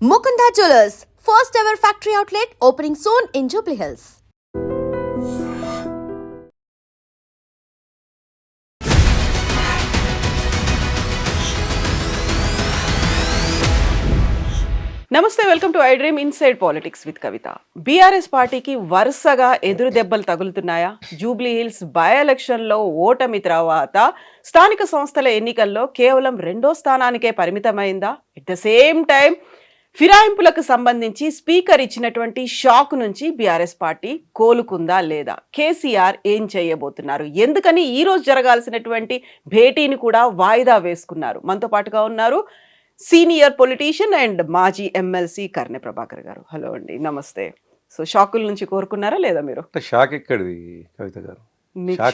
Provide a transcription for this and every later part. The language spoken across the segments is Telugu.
Mukunda Jewelers, first ever factory outlet opening soon in Jubilee Hills. నమస్తే, welcome to I dream inside politics with Kavitha. BRS పార్టీకి వరుసగా ఎదురు దెబ్బలు తగులుతున్నాయా? జూబ్లీ హిల్స్ బై ఎలక్షన్లో ఓటమి తర్వాత స్థానిక సంస్థల ఎన్నికల్లో కేవలం 2వ స్థానానికే పరిమితమైందా? ఎట్ ద సేమ్ టైం ఫిరాయింపులకు సంబంధించి స్పీకర్ ఇచ్చినటువంటి షాక్ నుంచి బీఆర్ఎస్ పార్టీ కోలుకుందా లేదా? కేసీఆర్ ఏం చేయబోతున్నారు? ఎందుకని ఈ రోజు జరగాల్సినటువంటి భేటీని కూడా వాయిదా వేసుకున్నారు? మనతో పాటుగా ఉన్నారు సీనియర్ పొలిటీషియన్ అండ్ మాజీ ఎమ్మెల్సీ కర్నె ప్రభాకర్ గారు. హలో అండి, నమస్తే. సో షాకుల నుంచి కోరుకున్నారా లేదా? మీరు షాక్ ఎక్కడిది కవిత గారు?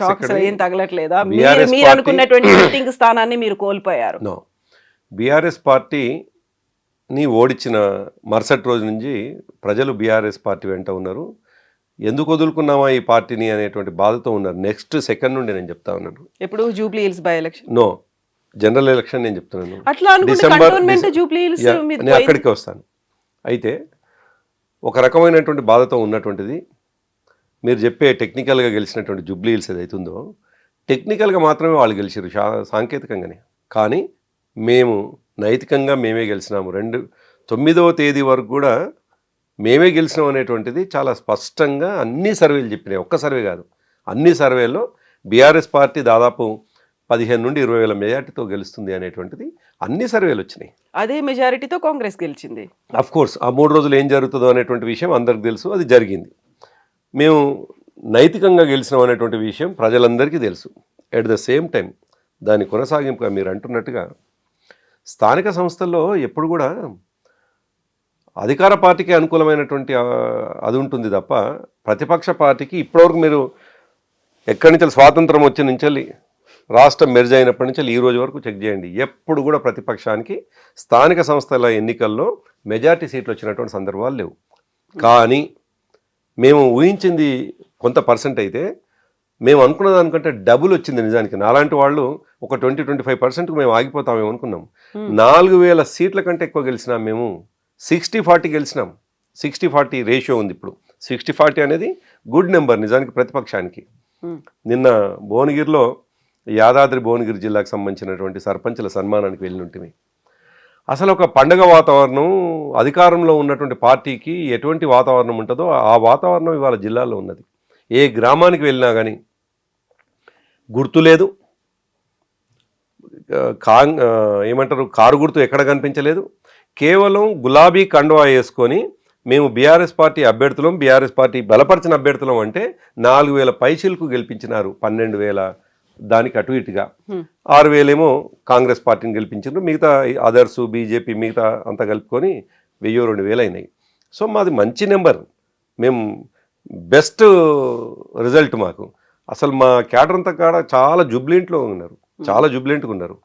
షాక్ ఏం తగలట్లేదా? మీరు అనుకున్నటువంటి సిట్టింగ్ స్థానాన్ని మీరు కోల్పోయారు. నో, బీఆర్ఎస్ పార్టీని ఓడించిన మరుసటి రోజు నుంచి ప్రజలు బీఆర్ఎస్ పార్టీ వెంట ఉన్నారు. ఎందుకు వదులుకున్నామా ఈ పార్టీని అనేటువంటి బాధతో ఉన్నారు. నెక్స్ట్ సెకండ్ నుండి నేను చెప్తా ఉన్నాను. ఎప్పుడు Jubilee Hills by election? No, general election నేను చెప్తున్నాను. డిసెంబర్ నేను అక్కడికి వస్తాను. అయితే ఒక రకమైనటువంటి బాధతో ఉన్నటువంటిది మీరు చెప్పే టెక్నికల్గా గెలిచినటువంటి జూబ్లీ హిల్స్ ఏదైతుందో టెక్నికల్గా మాత్రమే వాళ్ళు గెలిచారు, సాంకేతికంగానే. కానీ మేము నైతికంగా మేమే గెలిచినాము. 9వ తేదీ వరకు కూడా మేమే గెలిచినాం అనేటువంటిది చాలా స్పష్టంగా అన్ని సర్వేలు చెప్పినాయి. ఒక్క సర్వే కాదు, అన్ని సర్వేల్లో బీఆర్ఎస్ పార్టీ దాదాపు 15 నుండి 20 వేల మెజార్టీతో గెలుస్తుంది అనేటువంటిది అన్ని సర్వేలు వచ్చినాయి. అదే మెజారిటీతో కాంగ్రెస్ గెలిచింది. అఫ్ కోర్స్ ఆ 3 రోజులు ఏం జరుగుతుందో అనేటువంటి విషయం అందరికి తెలుసు, అది జరిగింది. మేము నైతికంగా గెలిచినాం అనేటువంటి విషయం ప్రజలందరికీ తెలుసు. ఎట్ ద సేమ్ టైం దాని కొనసాగింపుగా మీరు అంటున్నట్టుగా స్థానిక సంస్థల్లో ఎప్పుడు కూడా అధికార పార్టీకి అనుకూలమైనటువంటి అది ఉంటుంది తప్ప ప్రతిపక్ష పార్టీకి ఇప్పటివరకు మీరు ఎక్కడి నుంచి స్వాతంత్రం వచ్చి నుంచి రాష్ట్రం మెర్జ్ అయినప్పటి నుంచి ఈ రోజు వరకు చెక్ చేయండి, ఎప్పుడు కూడా ప్రతిపక్షానికి స్థానిక సంస్థల ఎన్నికల్లో మెజార్టీ సీట్లు వచ్చినటువంటి సందర్భాలు లేవు. కానీ మేము ఊహించింది కొంత పర్సెంట్ అయితే మేము అనుకున్న దానికంటే డబుల్ వచ్చింది. నిజానికి నాలాంటి వాళ్ళు ఒక 20-25% మేము ఆగిపోతామేమో అనుకున్నాం. 4000 సీట్ల కంటే ఎక్కువ గెలిచినాం. మేము 60-40 గెలిచినాం. 60-40 రేషియో ఉంది ఇప్పుడు. 60-40 అనేది గుడ్ నెంబర్ నిజానికి ప్రతిపక్షానికి. నిన్న భువనగిరిలో యాదాద్రి భువనగిరి జిల్లాకు సంబంధించినటువంటి సర్పంచుల సన్మానానికి వెళ్ళి ఉంటుంది. అసలు ఒక పండగ వాతావరణం అధికారంలో ఉన్నటువంటి పార్టీకి ఎటువంటి వాతావరణం ఉంటుందో ఆ వాతావరణం ఇవాళ జిల్లాలో ఉన్నది. ఏ గ్రామానికి వెళ్ళినా కానీ గుర్తు లేదు, ఏమంటారు కారు గుర్తు ఎక్కడ కనిపించలేదు. కేవలం గులాబీ కండువా వేసుకొని మేము బీఆర్ఎస్ పార్టీ అభ్యర్థులం, బీఆర్ఎస్ పార్టీ బలపరిచిన అభ్యర్థులం అంటే 4000 పైచీలకు గెలిపించినారు. 12,000 దానికి అటు ఇటుగా 6,000 ఏమో కాంగ్రెస్ పార్టీని గెలిపించారు. మిగతా అదర్స్ బీజేపీ మిగతా అంతా కలుపుకొని 1,000-2,000 అయినాయి. సో మాది మంచి నెంబర్, మేము బెస్ట్ రిజల్ట్ మాకు. అసలు మా క్యాడర్ అంతా కాడ చాలా జుబ్లింట్లో ఉన్నారు, చాలా జుబ్లింట్గా ఉన్నారు.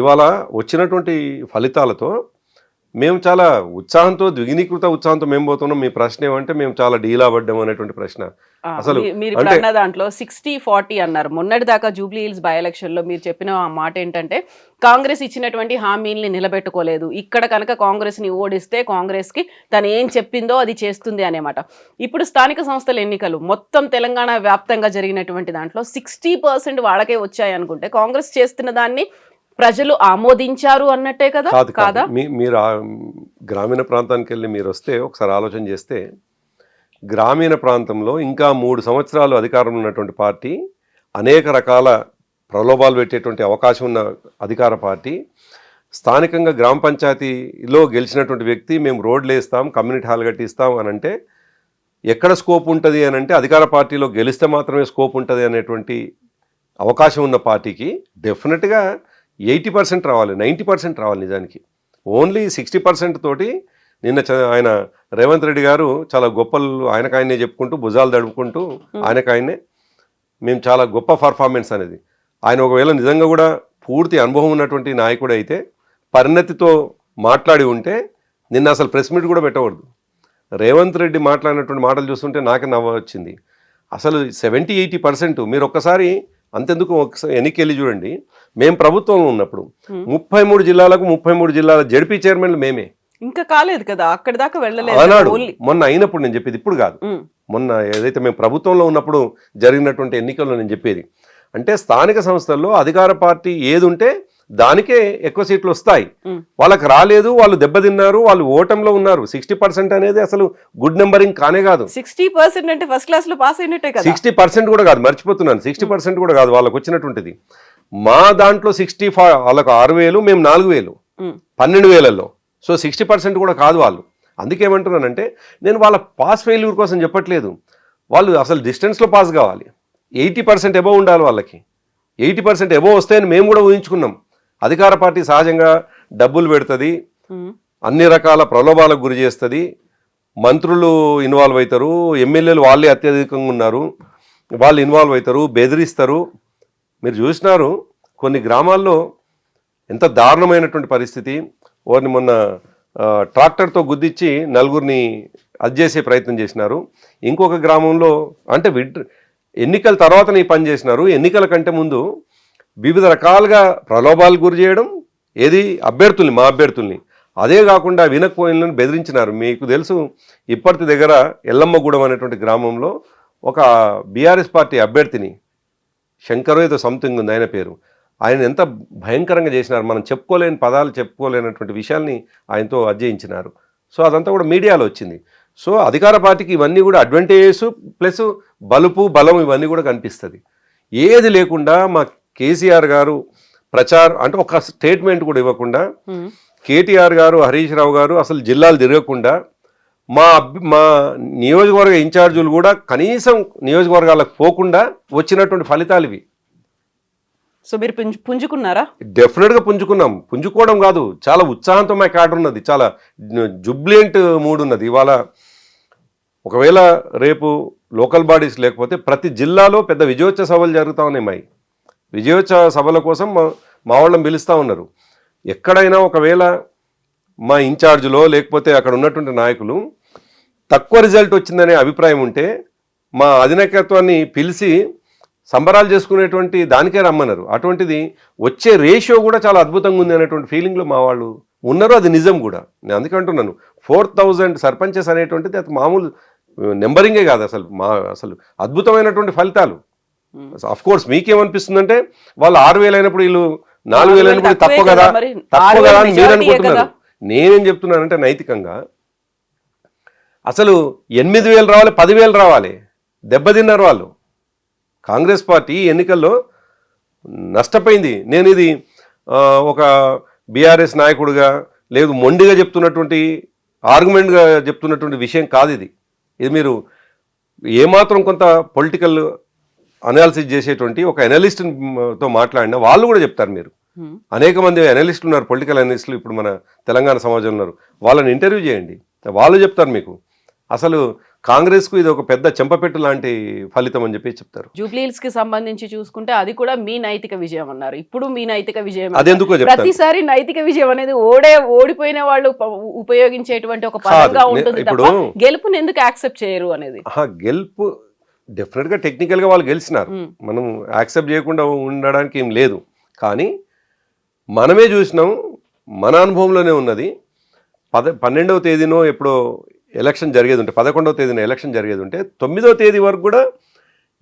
ఇవాళ వచ్చినటువంటి ఫలితాలతో మేము చాలా ఉత్సాహంతో, ద్విగుణీకృత ఉత్సాహంతో మేము పోతున్నాం. మీ ప్రశ్న ఏమంటే మేము చాలా డీలా పడ్డాం అనేటువంటి ప్రశ్న. అసలు మీరు అన్న దాంట్లో 60-40 అన్నారు. మొన్నటి దాకా జూబ్లీ హిల్స్ బై ఎలక్షన్ లో మీరు చెప్పిన ఆ మాట ఏంటంటే కాంగ్రెస్ ఇచ్చినటువంటి హామీల్ని నిలబెట్టుకోలేదు, ఇక్కడ కనుక కాంగ్రెస్ ని ఓడిస్తే కాంగ్రెస్ కి తను ఏం చెప్పిందో అది చేస్తుంది అనేమాట. ఇప్పుడు స్థానిక సంస్థల ఎన్నికలు మొత్తం తెలంగాణ వ్యాప్తంగా జరిగినటువంటి దాంట్లో 60% వాళ్ళకే వచ్చాయి అనుకుంటే కాంగ్రెస్ చేస్తున్న దాన్ని ప్రజలు ఆమోదించారు అన్నట్టే కదా? కాదా? మీరు గ్రామీణ ప్రాంతానికి వెళ్ళి మీరు వస్తే ఒకసారి ఆలోచన చేస్తే గ్రామీణ ప్రాంతంలో ఇంకా 3 సంవత్సరాలు అధికారంలో ఉన్నటువంటి పార్టీ, అనేక రకాల ప్రలోభాలు పెట్టేటువంటి అవకాశం ఉన్న అధికార పార్టీ, స్థానికంగా గ్రామ పంచాయతీలో గెలిచినటువంటి వ్యక్తి మేము రోడ్లు వేస్తాం, కమ్యూనిటీ హాల్ కట్టిస్తాం అని అంటే ఎక్కడ స్కోప్ ఉంటుంది అని అంటే అధికార పార్టీలో గెలిస్తే మాత్రమే స్కోప్ ఉంటుంది అనేటువంటి అవకాశం ఉన్న పార్టీకి డెఫినెట్గా 80% రావాలి, 90% రావాలి. నిజానికి ఓన్లీ 60% తోటి నిన్న ఆయన రేవంత్ రెడ్డి గారు చాలా గొప్పలు ఆయనకాయనే చెప్పుకుంటూ భుజాలు దడుపుకుంటూ ఆయనకాయనే మేము చాలా గొప్ప పర్ఫార్మెన్స్ అనేది. ఆయన ఒకవేళ నిజంగా కూడా పూర్తి అనుభవం ఉన్నటువంటి నాయకుడు అయితే పరిణతితో మాట్లాడి ఉంటే నిన్న అసలు ప్రెస్ మీట్ కూడా పెట్టకూడదు. రేవంత్ రెడ్డి మాట్లాడినటువంటి మాటలు చూస్తుంటే నాకే నవ్వు వచ్చింది. అసలు 70-80% మీరు ఒక్కసారి అంతెందుకు ఒకసారి ఎన్నికెళ్ళి చూడండి. మేము ప్రభుత్వంలో ఉన్నప్పుడు 33 జిల్లాలకు 33 జిల్లాల జడ్పీ చైర్మన్లు మేమే. ఇంకా కాలేదు కదా, అక్కడి దాకా వెళ్ళలేదు ఆనాడు ఓన్లీ. మొన్న అయినప్పుడు నేను చెప్పేది, ఇప్పుడు కాదు, మొన్న ఏదైతే మేము ప్రభుత్వంలో ఉన్నప్పుడు జరిగినటువంటి ఎన్నికల్లో నేను చెప్పేది. అంటే స్థానిక సంస్థల్లో అధికార పార్టీ ఏది ఉంటే దానికే ఎక్కువ సీట్లు వస్తాయి. వాళ్ళకి రాలేదు, వాళ్ళు దెబ్బతిన్నారు, వాళ్ళు ఓటంలో ఉన్నారు. 60% అనేది అసలు గుడ్ నెంబరింగ్ కానే కాదు. 60% అంటే ఫస్ట్ క్లాస్ లో పాస్ అయినట్టే కదా. 60% కూడా కాదు, మర్చిపోతున్నాను. 60% కూడా కాదు వాళ్ళకి వచ్చినటువంటిది. మా దాంట్లో 65, వాళ్ళకు 6,000, మేము 4,000, 12,000లో. సో 60% కూడా కాదు వాళ్ళు. అందుకేమంటున్నానంటే నేను వాళ్ళ పాస్ ఫెయిల్యూర్ కోసం చెప్పట్లేదు. వాళ్ళు అసలు డిస్టెన్స్లో పాస్ కావాలి. 80% ఎబో ఉండాలి వాళ్ళకి. 80% ఎబో వస్తాయని మేము కూడా ఊహించుకున్నాం. అధికార పార్టీ సహజంగా డబ్బులు పెడుతుంది, అన్ని రకాల ప్రలోభాలకు గురి చేస్తుంది, మంత్రులు ఇన్వాల్వ్ అవుతారు, ఎమ్మెల్యేలు వాళ్ళే అత్యధికంగా ఉన్నారు, వాళ్ళు ఇన్వాల్వ్ అవుతారు, బెదిరిస్తారు. మీరు చూసినారు కొన్ని గ్రామాల్లో ఎంత దారుణమైనటువంటి పరిస్థితి. వారిని మొన్న ట్రాక్టర్తో గుద్దిచ్చి నలుగురిని అడ్జేసే ప్రయత్నం చేసినారు. ఇంకొక గ్రామంలో అంటే ఎన్నికల తర్వాత నీ పని చేసినారు. ఎన్నికల కంటే ముందు వివిధ రకాలుగా ప్రలోభాలు గురి చేయడం, ఏది అభ్యర్థుల్ని, మా అభ్యర్థుల్ని, అదే కాకుండా వినకపోయిన బెదిరించినారు. మీకు తెలుసు, ఇప్పటి దగ్గర ఎల్లమ్మగూడెం అనేటువంటి గ్రామంలో ఒక బీఆర్ఎస్ పార్టీ అభ్యర్థిని, శంకరో ఏదో సంథింగ్ ఉంది ఆయన పేరు, ఆయన ఎంత భయంకరంగా చేసినారు. మనం చెప్పుకోలేని పదాలు, చెప్పుకోలేనటువంటి విషయాల్ని ఆయనతో అధ్యయించినారు. సో అదంతా కూడా మీడియాలో వచ్చింది. సో అధికార పార్టీకి ఇవన్నీ కూడా అడ్వాంటేజెస్ ప్లస్ బలుపు బలం ఇవన్నీ కూడా కనిపిస్తుంది. ఏది లేకుండా మా కేసీఆర్ గారు అంటే ఒక స్టేట్మెంట్ కూడా ఇవ్వకుండా, కేటీఆర్ గారు, హరీష్ రావు గారు అసలు జిల్లాలు తిరగకుండా, మా నియోజకవర్గ ఇన్ఛార్జీలు కూడా కనీసం నియోజకవర్గాలకు పోకుండా వచ్చినటువంటి ఫలితాలు ఇవి. సో మీరు పుంజుకున్నారా? డెఫినెట్గా పుంజుకున్నాం. పుంజుకోవడం కాదు, చాలా ఉత్సాహంతో మా కాడ ఉన్నది, చాలా జుబ్లియంట్ మూడ్ ఉన్నది. ఇవాళ ఒకవేళ రేపు లోకల్ బాడీస్ లేకపోతే ప్రతి జిల్లాలో పెద్ద విజయోత్సవ సభలు జరుగుతూ ఉన్నాయి. విజయోత్సవ సభల కోసం మా వాళ్ళని పిలుస్తూ ఉన్నారు. ఎక్కడైనా ఒకవేళ మా ఇన్ఛార్జ్లో లేకపోతే అక్కడ ఉన్నటువంటి నాయకులు తక్కువ రిజల్ట్ వచ్చిందనే అభిప్రాయం ఉంటే మా అధినాయకత్వాన్ని పిలిచి సంబరాలు చేసుకునేటువంటి దానికే రమ్మన్నారు. అటువంటిది వచ్చే రేషియో కూడా చాలా అద్భుతంగా ఉంది అనేటువంటి ఫీలింగ్లో మా వాళ్ళు ఉన్నారు. అది నిజం కూడా. నేను అందుకే అంటున్నాను, 4,000 సర్పంచెస్ అనేటువంటిది అది మామూలు నెంబరింగే కాదు, అసలు అద్భుతమైనటువంటి ఫలితాలు. అఫ్ కోర్స్ మీకేమనిపిస్తుందంటే వాళ్ళు 6,000 అయినప్పుడు వీళ్ళు 4,000 అయినప్పుడు తప్పు కదా అని మీరు అనుకుంటున్నారు. నేనేం చెప్తున్నానంటే నైతికంగా అసలు 8,000 రావాలి, 10,000 రావాలి. దెబ్బతిన్నారు వాళ్ళు. కాంగ్రెస్ పార్టీ ఎన్నికల్లో నష్టపోయింది. నేను ఇది ఒక బీఆర్ఎస్ నాయకుడిగా లేదు మొండిగా చెప్తున్నటువంటి ఆర్గ్యుమెంట్గా చెప్తున్నటువంటి విషయం కాదు ఇది. ఇది మీరు ఏమాత్రం కొంత పొలిటికల్ అనాలిసిస్ చేసేటువంటి ఒక అనలిస్ట్తో మాట్లాడినా వాళ్ళు కూడా చెప్తారు. మీరు అనేక మంది అనలిస్టులు ఉన్నారు, పొలిటికల్ అనలిస్టులు ఇప్పుడు మన తెలంగాణ సమాజంలో ఉన్నారు. వాళ్ళని ఇంటర్వ్యూ చేయండి, వాళ్ళు చెప్తారు మీకు అసలు కాంగ్రెస్కు ఇది ఒక పెద్ద చెంపపెట్టు లాంటి ఫలితం అని చెప్పి చెప్తారు. జూబ్లీహిల్స్ కి సంబంధించి చూసుకుంటే అది కూడా మీ నైతిక విజయం అన్నారు. ఇప్పుడు మీ నైతిక విజయం అదెందుకో చెప్తాను. ప్రతిసారి నైతిక విజయం అనేది ఓడిపోయిన వాళ్ళు ఉపయోగించేటువంటి ఒక పదంగా ఉంటుంది తప్ప గెలుపుని ఎందుకు యాక్సెప్ట్ చేయరు అనేది. గెలుపు డెఫినెట్ గా టెక్నికల్ గా వాళ్ళు గెలిచినారు, మనం యాక్సెప్ట్ చేయకుండా ఉండడానికి ఏం లేదు. కానీ మనమే చూసినాం, మన అనుభవంలోనే ఉన్నది. 12వ తేదీనో ఎప్పుడో ఎలక్షన్ జరిగేది ఉంటే, 11వ తేదీన ఎలక్షన్ జరిగేది ఉంటే 9వ తేదీ వరకు కూడా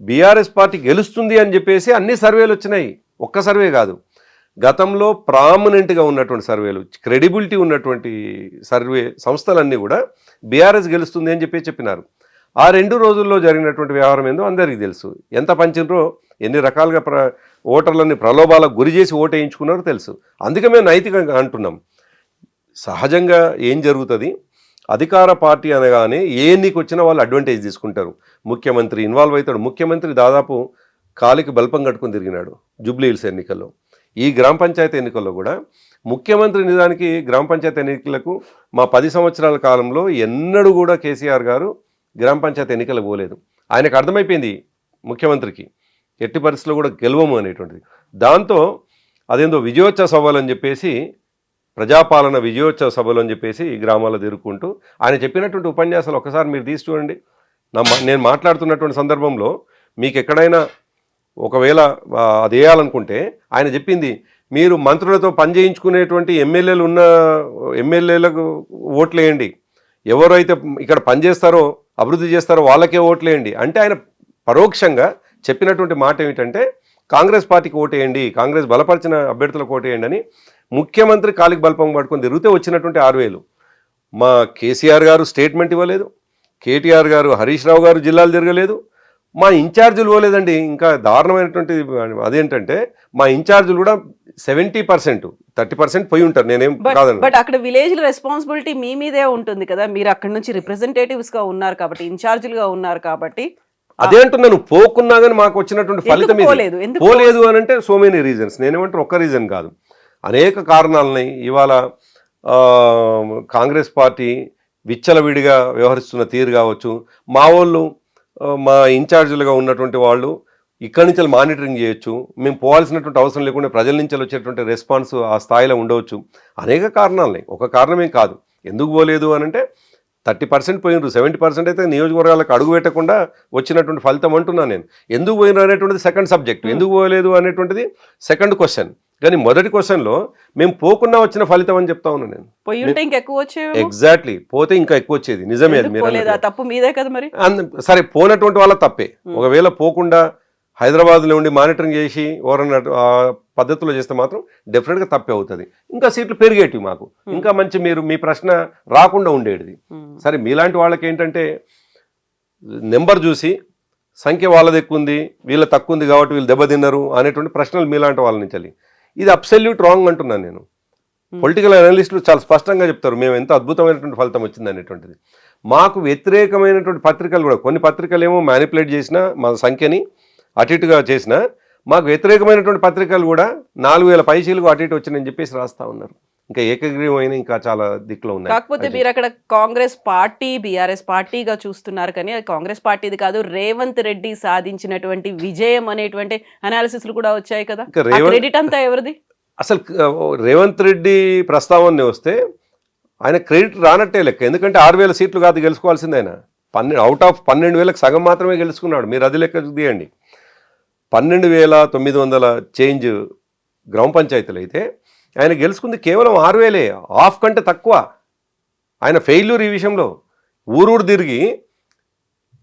బీఆర్ఎస్ పార్టీ గెలుస్తుంది అని చెప్పేసి అన్ని సర్వేలు వచ్చినాయి. ఒక్క సర్వే కాదు, గతంలో ప్రామినెంట్గా ఉన్నటువంటి సర్వేలు, క్రెడిబిలిటీ ఉన్నటువంటి సర్వే సంస్థలన్నీ కూడా బీఆర్ఎస్ గెలుస్తుంది అని చెప్పినారు. ఆ 2 రోజుల్లో జరిగినటువంటి వ్యవహారం ఏందో అందరికీ తెలుసు. ఎంత పంచినరో, ఎన్ని రకాలుగా ఓటర్లని ప్రలోభాలకు గురి చేసి ఓటు వేయించుకున్నారో తెలుసు. అందుకే మేము నైతికంగా అంటున్నాం. సహజంగా ఏం జరుగుతుంది, అధికార పార్టీ అనగానే ఏ ఎన్నిక వచ్చినా వాళ్ళు అడ్వాంటేజ్ తీసుకుంటారు. ముఖ్యమంత్రి ఇన్వాల్వ్ అవుతాడు. ముఖ్యమంత్రి దాదాపు కాలికి బల్పం కట్టుకుని తిరిగినాడు జూబ్లీహిల్స్ ఎన్నికల్లో. ఈ గ్రామ పంచాయతీ ఎన్నికల్లో కూడా ముఖ్యమంత్రి నిజానికి గ్రామ పంచాయతీ ఎన్నికలకు మా 10 సంవత్సరాల కాలంలో ఎన్నడూ కూడా కేసీఆర్ గారు గ్రామ పంచాయతీ ఎన్నికలకు పోలేదు. ఆయనకు అర్థమైపోయింది ముఖ్యమంత్రికి ఎట్టి పరిస్థితుల్లో కూడా గెలవము అనేటువంటిది. దాంతో అదేందో విజయోత్సవ సభలు అని చెప్పేసి, ప్రజాపాలన విజయోత్సవ సభలు అని చెప్పేసి ఈ గ్రామాల్లో తిరుగుకుంటూ ఆయన చెప్పినటువంటి ఉపన్యాసాలు ఒకసారి మీరు తీసి చూడండి. నేను మాట్లాడుతున్నటువంటి సందర్భంలో మీకు ఎక్కడైనా ఒకవేళ అది వేయాలనుకుంటే ఆయన చెప్పింది, మీరు మంత్రులతో పని చేయించుకునేటువంటి ఎమ్మెల్యేలకు ఓట్లేయండి, ఎవరైతే ఇక్కడ పనిచేస్తారో అభివృద్ధి చేస్తారో వాళ్ళకే ఓట్లేయండి అంటే ఆయన పరోక్షంగా చెప్పినటువంటి మాట ఏమిటంటే కాంగ్రెస్ పార్టీకి ఓటేయండి, కాంగ్రెస్ బలపరిచిన అభ్యర్థులకు ఓటేయండి అని ముఖ్యమంత్రి కాలికి బల్పం పట్టుకొని తిరిగితే వచ్చినటువంటి 6,000. మా కేసీఆర్ గారు స్టేట్మెంట్ ఇవ్వలేదు, కేటీఆర్ గారు, హరీష్ రావు గారు జిల్లాలు తిరగలేదు, మా ఇన్ఛార్జీలు పోలేదండి. ఇంకా దారుణమైనటువంటి అదేంటంటే మా ఇన్ఛార్జీలు కూడా 70%, 30% పోయి ఉంటారు. నేనేం కాదండి. బట్ అక్కడ విలేజ్ రెస్పాన్సిబిలిటీ మీ మీదే ఉంటుంది కదా, మీరు అక్కడ నుంచి రిప్రజెంటేటివ్స్ గా ఉన్నారు కాబట్టి, ఇన్ఛార్జీలుగా ఉన్నారు కాబట్టి. అదే అంటున్నాను, పోకున్నా కానీ మాకు వచ్చినటువంటి ఫలితం పోలేదు అని అంటే సో మెనీ రీజన్స్. నేనేమంటే ఒక్క రీజన్ కాదు, అనేక కారణాలని ఇవాళ కాంగ్రెస్ పార్టీ విచ్చలవిడిగా వ్యవహరిస్తున్న తీరు కావచ్చు, మా వాళ్ళు మా ఇన్ఛార్జీలుగా ఉన్నటువంటి వాళ్ళు ఇక్కడి నుంచి మానిటరింగ్ చేయొచ్చు, మేము పోవాల్సినటువంటి అవసరం లేకుండా ప్రజల నుంచి వచ్చేటువంటి రెస్పాన్స్ ఆ స్థాయిలో ఉండవచ్చు. అనేక కారణాలని, ఒక కారణమేం కాదు. ఎందుకు పోలేదు అని అంటే 30% పోయినరు, 70% అయితే నియోజకవర్గాలకు అడుగు పెట్టకుండా వచ్చినటువంటి ఫలితం అంటున్నాను నేను. ఎందుకు పోయినరు అనేటువంటిది సెకండ్ సబ్జెక్ట్, ఎందుకు పోలేదు అనేటువంటిది సెకండ్ క్వశ్చన్. కానీ మొదటి క్వశ్చన్లో మేము పోకుండా వచ్చిన ఫలితం అని చెప్తా ఉన్నాను నేను. ఎగ్జాక్ట్లీ, పోతే ఇంకా ఎక్కువ వచ్చేది. నిజమే, అది మీరు తప్పు మీదే కదా మరి. సరే, పోనటువంటి వాళ్ళ తప్పే. ఒకవేళ పోకుండా హైదరాబాద్లో ఉండి మానిటరింగ్ చేసి ఎవరన్నా పద్ధతిలో చేస్తే మాత్రం డెఫినెట్గా తప్పే అవుతుంది. ఇంకా సీట్లు పెరిగేటివి మాకు, ఇంకా మంచి మీరు మీ ప్రశ్న రాకుండా ఉండేది. సరే, మీలాంటి వాళ్ళకి ఏంటంటే నెంబర్ చూసి సంఖ్య వాళ్ళది ఎక్కువ ఉంది, వీళ్ళ తక్కువ ఉంది కాబట్టి వీళ్ళు దెబ్బతిన్నారు అనేటువంటి ప్రశ్నలు మీలాంటి వాళ్ళ నుంచి. ఇది అబ్సల్యూట్ రాంగ్ అంటున్నాను నేను. పొలిటికల్ అనలిస్టులు చాలా స్పష్టంగా చెప్తారు మేము ఎంత అద్భుతమైనటువంటి ఫలితం వచ్చింది అనేటువంటిది. మాకు వ్యతిరేకమైనటువంటి పత్రికలు కూడా, కొన్ని పత్రికలు ఏమో మ్యానిపులేట్ చేసినా మా సంఖ్యని అటు ఇటుగా చేసినా, మాకు వ్యతిరేకమైనటువంటి పత్రికలు కూడా 4,000 పైచీలకు అటు ఇటు వచ్చినాయని చెప్పేసి రాస్తా ఉన్నారు. ఇంకా ఏకగ్రీవమైన ఇంకా చాలా దిక్కులో ఉన్నాయి. కాకపోతే మీరు అక్కడ కాంగ్రెస్ పార్టీ బీఆర్ఎస్ పార్టీగా చూస్తున్నారు, కానీ అది కాంగ్రెస్ పార్టీది కాదు, రేవంత్ రెడ్డి సాధించినటువంటి విజయం అనేటువంటి అనాలిసిస్ కూడా వచ్చాయి కదా. క్రెడిట్ అంతా ఎవరిది? అసలు రేవంత్ రెడ్డి ప్రస్తావన వస్తే ఆయన క్రెడిట్ రానట్టే లెక్క. ఎందుకంటే 6,000 సీట్లు కాదు గెలుచుకోవాల్సింది ఆయన. అవుట్ ఆఫ్ 12,000కి సగం మాత్రమే గెలుచుకున్నాడు. మీరు అది లెక్క తీయండి. 12,900 చేంజ్ గ్రామ పంచాయతీలు అయితే ఆయన గెలుచుకుంది కేవలం 6,000, హాఫ్ కంటే తక్కువ. ఆయన ఫెయిల్యూర్ ఈ విషయంలో. ఊరూరు తిరిగి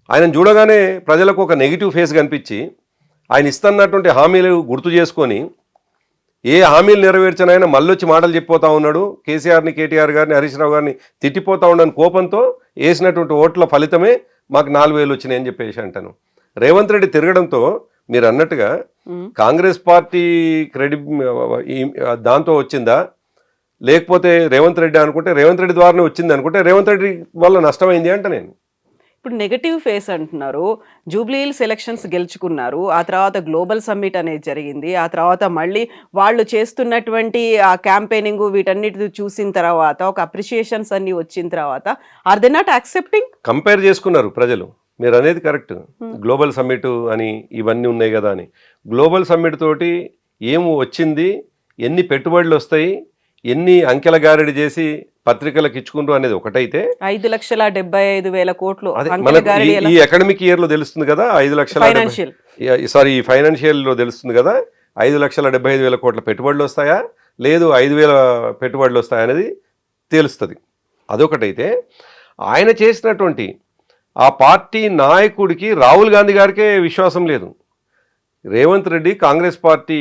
ఆయన చూడగానే ప్రజలకు ఒక నెగిటివ్ ఫేస్ కనిపించి ఆయన ఇస్తున్నటువంటి హామీలు గుర్తు చేసుకొని ఏ హామీలు నెరవేర్చిన ఆయన మళ్ళొచ్చి మాటలు చెప్పిపోతా ఉన్నాడు. కేసీఆర్ని, కేటీఆర్ గారిని, హరీష్ రావు గారిని తిట్టిపోతా ఉండని కోపంతో వేసినటువంటి ఓట్ల ఫలితమే మాకు 4,000 వచ్చినాయని చెప్పేసి అంటాను. రేవంత్ రెడ్డి తిరగడంతో మీరు అన్నట్టుగా కాంగ్రెస్ పార్టీ క్రెడిట్ దాంతో వచ్చిందా, లేకపోతే రేవంత్ రెడ్డి అనుకుంటే రేవంత్ రెడ్డి ద్వారానే వచ్చింది అనుకుంటే రేవంత్ రెడ్డి వల్ల నష్టమైంది అంట నేను. ఇప్పుడు నెగటివ్ ఫేస్ అంటున్నారు. జూబ్లీ హిల్స్ ఎలక్షన్స్ గెలుచుకున్నారు, ఆ తర్వాత గ్లోబల్ సమ్మిట్ అనేది జరిగింది, ఆ తర్వాత మళ్ళీ వాళ్ళు చేస్తున్నటువంటి ఆ క్యాంపెయినింగ్ వీటన్నిటి చూసిన తర్వాత ఒక అప్రిషియేషన్స్ అన్ని వచ్చిన తర్వాత are they not accepting? Compare చేసుకున్నారు ప్రజలు. మీరు అనేది కరెక్ట్. గ్లోబల్ సమ్మిట్ అని ఇవన్నీ ఉన్నాయి కదా అని. గ్లోబల్ సమ్మిట్ తోటి ఏం వచ్చింది, ఎన్ని పెట్టుబడులు వస్తాయి, ఎన్ని అంకెల గారడి చేసి పత్రికలకు ఇచ్చుకుంటూ అనేది ఒకటైతే 5,75,000 కోట్లు ఈ అకాడమిక్ ఇయర్ లో తెలుస్తుంది కదా. 5,00,000 ఈ ఫైనాన్షియల్ లో తెలుస్తుంది కదా. 5,75,000 కోట్ల పెట్టుబడులు వస్తాయా, లేదు 5,000 పెట్టుబడులు వస్తాయా అనేది తెలుస్తుంది. అదొకటైతే ఆయన చేసినటువంటి ఆ పార్టీ నాయకుడికి రాహుల్ గాంధీ గారికే విశ్వాసం లేదు. రేవంత్ రెడ్డి కాంగ్రెస్ పార్టీ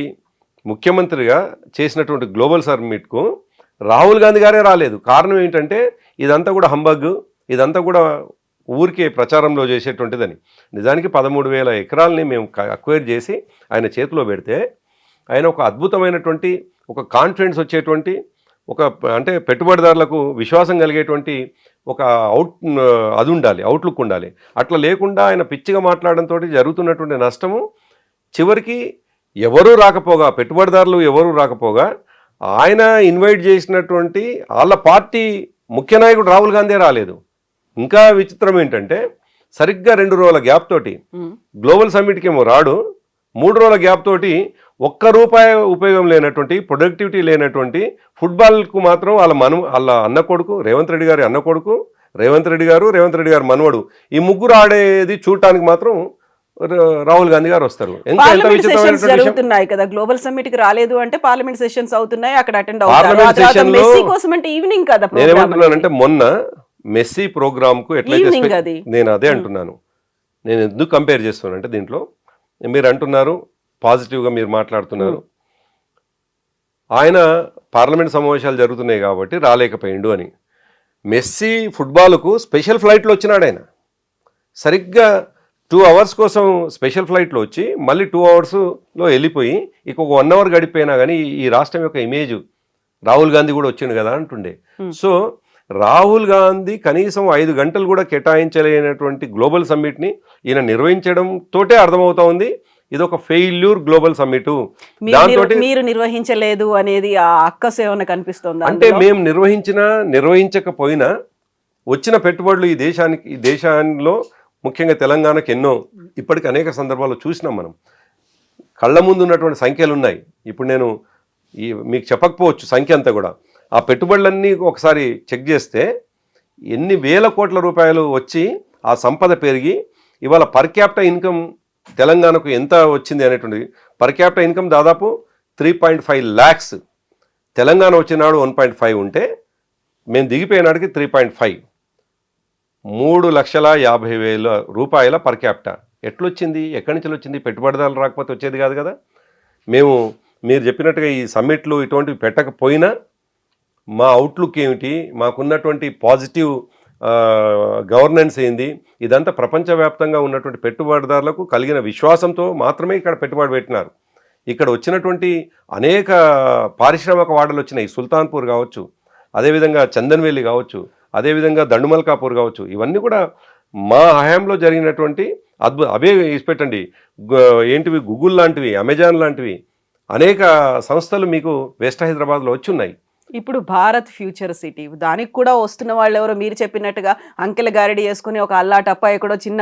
ముఖ్యమంత్రిగా చేసినటువంటి గ్లోబల్ సమ్మిట్కు రాహుల్ గాంధీ గారే రాలేదు. కారణం ఏంటంటే ఇదంతా కూడా హంబగ్, ఇదంతా కూడా ఊరికే ప్రచారంలో చేసేటువంటిదని. నిజానికి 13,000 ఎకరాలని మేము అక్వైర్ చేసి ఆయన చేతిలో పెడితే ఆయన ఒక అద్భుతమైనటువంటి ఒక కాన్ఫిడెన్స్ వచ్చేటువంటి ఒక అంటే పెట్టుబడిదారులకు విశ్వాసం కలిగేటువంటి ఒక అది ఉండాలి, అవుట్లుక్ ఉండాలి. అట్లా లేకుండా ఆయన పిచ్చిగా మాట్లాడడంతో జరుగుతున్నటువంటి నష్టము చివరికి ఎవరూ రాకపోగా, పెట్టుబడిదారులు ఎవరూ రాకపోగా ఆయన ఇన్వైట్ చేసినటువంటి వాళ్ళ పార్టీ ముఖ్య నాయకుడు రాహుల్ గాంధీ రాలేదు. ఇంకా విచిత్రం ఏంటంటే సరిగ్గా 2 రోజుల గ్యాప్ తోటి గ్లోబల్ సమ్మిట్కి ఏమో రాడు, 3 రోజుల గ్యాప్ తోటి ₹1 ఉపయోగం లేనటువంటి, ప్రొడక్టివిటీ లేనటువంటి ఫుట్బాల్కు మాత్రం వాళ్ళ అన్న కొడుకు, రేవంత్ రెడ్డి గారి అన్న కొడుకు, రేవంత్ రెడ్డి గారు మనవడు, ఈ ముగ్గురు ఆడేది చూడటానికి మాత్రం రాహుల్ గాంధీ గారు వస్తారు. ఇంకా ఎంత పార్లమెంట్ సెషన్స్ విచిత్రమైనటువంటి విషయం, జరుగుతున్నాయి కదా, గ్లోబల్ సమ్మిట్ కి రాలేదు అంటే పార్లమెంట్ సెషన్స్ అవుతున్నాయి, అక్కడ అటెండ్ పార్లమెంట్ అవుతారు. సెషన్ లో మెస్సీ కోసం అంటే ఈవినింగ్ కదా నేనేమంటున్నానంటే మొన్న మెస్సీ ప్రోగ్రామ్ కు ఎట్లయితే ఈవినింగ్ అది. నేను అదే అంటున్నాను. నేను ఎందుకు కంపేర్ చేస్తున్నానంటే దీంట్లో మీరు అంటున్నారు పాజిటివ్గా మీరు మాట్లాడుతున్నారు, ఆయన పార్లమెంట్ సమావేశాలు జరుగుతున్నాయి కాబట్టి రాలేకపోయిండు అని. మెస్సీ ఫుట్బాల్కు స్పెషల్ ఫ్లైట్లో వచ్చినాడు ఆయన. సరిగ్గా 2 hours కోసం స్పెషల్ ఫ్లైట్లో వచ్చి మళ్ళీ 2 hoursలో వెళ్ళిపోయి ఇక ఒక 1 hour గడిపోయినా కానీ ఈ రాష్ట్రం యొక్క ఇమేజ్ రాహుల్ గాంధీ కూడా వచ్చిండు కదా అంటుండే. సో రాహుల్ గాంధీ కనీసం 5 గంటలు కూడా కేటాయించలేనటువంటి గ్లోబల్ సమ్మిట్ని ఈయన నిర్వహించడం తోటే అర్థమవుతా ఉంది ఇది ఒక ఫెయిల్యూర్ గ్లోబల్ సమ్మిట్. దాంతో మీరు నిర్వహించలేదు అనేది ఆ అక్కసు ఏమైనా కనిపిస్తుందా? అంటే మేము నిర్వహించకపోయినా వచ్చిన పెట్టుబడులు ఈ దేశంలో ముఖ్యంగా తెలంగాణకు ఎన్నో ఇప్పటికి అనేక సందర్భాల్లో చూసినాం మనం. కళ్ళ ముందు ఉన్నటువంటి సంఖ్యలు ఉన్నాయి. ఇప్పుడు నేను మీకు చెప్పకపోవచ్చు సంఖ్య అంతా కూడా. ఆ పెట్టుబడులన్నీ ఒకసారి చెక్ చేస్తే ఎన్ని వేల కోట్ల రూపాయలు వచ్చి ఆ సంపద పెరిగి ఇవాళ పర్ క్యాపిటల్ ఇన్కమ్ తెలంగాణకు ఎంత వచ్చింది అనేటువంటిది. పర్ క్యాపిటల్ ఇన్కమ్ దాదాపు 3.5 lakhs. తెలంగాణ వచ్చినాడు 1.5 ఉంటే మేము దిగిపోయినాడికి 3.5, 3,50,000 రూపాయల పర్ క్యాపిటల్. ఎట్లొచ్చింది? ఎక్కడి నుంచి వచ్చింది? పెట్టుబడిదారులు రాకపోతే వచ్చేది కాదు కదా. మీరు చెప్పినట్టుగా ఈ సమ్మిట్లు ఇటువంటివి పెట్టకపోయినా మా అవుట్లుక్ ఏమిటి, మాకున్నటువంటి పాజిటివ్ గవర్నెన్స్ ఏంది, ఇదంతా ప్రపంచవ్యాప్తంగా ఉన్నటువంటి పెట్టుబడిదారులకు కలిగిన విశ్వాసంతో మాత్రమే ఇక్కడ పెట్టుబడి పెట్టినారు. ఇక్కడ వచ్చినటువంటి అనేక పారిశ్రామిక వాడలు వచ్చినాయి. సుల్తాన్పూర్ కావచ్చు, అదేవిధంగా చందన్వేలి కావచ్చు, అదేవిధంగా దండుమల్కాపూర్ కావచ్చు. ఇవన్నీ కూడా మా హయాంలో జరిగినటువంటి అవే ఇసిపెట్టండి. ఏంటివి గూగుల్ లాంటివి, అమెజాన్ లాంటివి అనేక సంస్థలు మీకు వెస్ట్ హైదరాబాద్లో వచ్చి ఉన్నాయి. ఇప్పుడు భారత్ ఫ్యూచర్ సిటీ, దానికి కూడా వస్తున్న వాళ్ళు ఎవరో మీరు చెప్పినట్టుగా అంకెల గారడి చేసుకుని ఒక అల్లాటప్ప ఎక్కడో చిన్న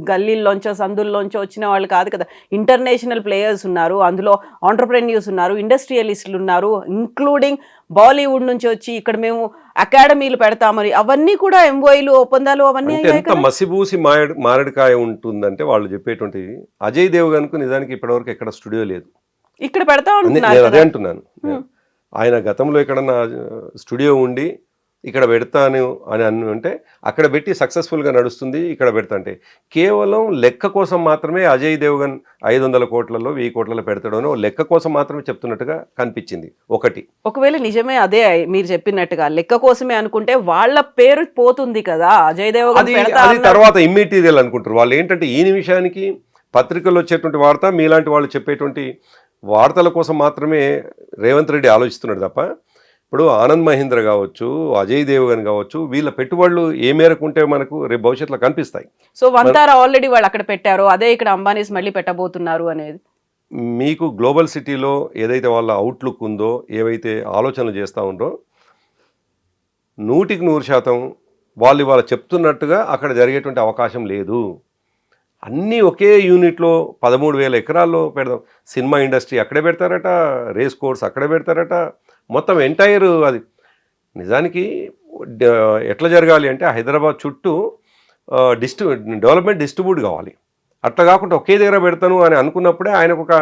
గల్లీల్లోంచో సందుల్లోంచో వచ్చిన వాళ్ళు కాదు కదా. ఇంటర్నేషనల్ ప్లేయర్స్ ఉన్నారు, అందులో ఆంటర్ప్రెన్యూర్స్ ఉన్నారు, ఇండస్ట్రియలిస్టులు ఉన్నారు, ఇంక్లూడింగ్ బాలీవుడ్ నుంచి వచ్చి ఇక్కడ మేము అకాడమీలు పెడతామని అవన్నీ కూడా ఎంఓఐలు ఒప్పందాలు అవన్నీ ఎంత మసిబూసి మారడికాయ ఉంటుందంటే వాళ్ళు చెప్పేటువంటి. అజయ్ దేవగన్కు నిజానికి ఇప్పటివరకు ఎక్కడ స్టూడియో లేదు, ఇక్కడ పెడతా ఉంటున్నారు. నేను అదే అంటున్నాను. ఆయన గతంలో ఎక్కడన్నా స్టూడియో ఉండి ఇక్కడ పెడతాను అని అంటే అక్కడ పెట్టి సక్సెస్ఫుల్గా నడుస్తుంది, ఇక్కడ పెడతా అంటే కేవలం లెక్క కోసం మాత్రమే అజయ్ దేవగన్ 500 కోట్లలో 1000 కోట్లలో పెడతాడో లెక్క కోసం మాత్రమే చెప్తున్నట్టుగా కనిపించింది. ఒకవేళ నిజమే అదే మీరు చెప్పినట్టుగా లెక్క కోసమే అనుకుంటే వాళ్ళ పేరు పోతుంది కదా. అజయ్ దేవగన్ అది తర్వాత ఇమ్మెటీరియల్ అనుకుంటారు వాళ్ళు. ఏంటంటే ఈ నిమిషానికి పత్రికల్లో వచ్చేటువంటి వార్త మీలాంటి వాళ్ళు చెప్పేటువంటి వార్తల కోసం మాత్రమే రేవంత్ రెడ్డి ఆలోచిస్తున్నాడు తప్ప ఇప్పుడు ఆనంద్ మహీంద్ర కావచ్చు, అజయ్ దేవగన్ కావచ్చు, వీళ్ళ పెట్టుబడులు ఏ మేరకు ఉంటే మనకు రేపు భవిష్యత్తులో కనిపిస్తాయి. సో వంతారా ఆల్రెడీ వాళ్ళు అక్కడ పెట్టారు, అదే ఇక్కడ అంబానీస్ మళ్ళీ పెట్టబోతున్నారు అనేది మీకు గ్లోబల్ సిటీలో ఏదైతే వాళ్ళ అవుట్లుక్ ఉందో, ఏవైతే ఆలోచనలు చేస్తూ ఉందో 100% వాళ్ళు ఇవాళ చెప్తున్నట్టుగా అక్కడ జరిగేటువంటి అవకాశం లేదు. అన్నీ ఒకే యూనిట్లో 13,000 ఎకరాల్లో పెడదాం. సినిమా ఇండస్ట్రీ అక్కడే పెడతారట, రేస్ కోర్స్ అక్కడే పెడతారట, మొత్తం ఎంటైర్ అది. నిజానికి ఎట్లా జరగాలి అంటే హైదరాబాద్ చుట్టూ డెవలప్మెంట్ డిస్ట్రిబ్యూట్ కావాలి. అట్లా కాకుండా ఒకే దగ్గర పెడతాను అని అనుకున్నప్పుడే ఆయనకు ఒక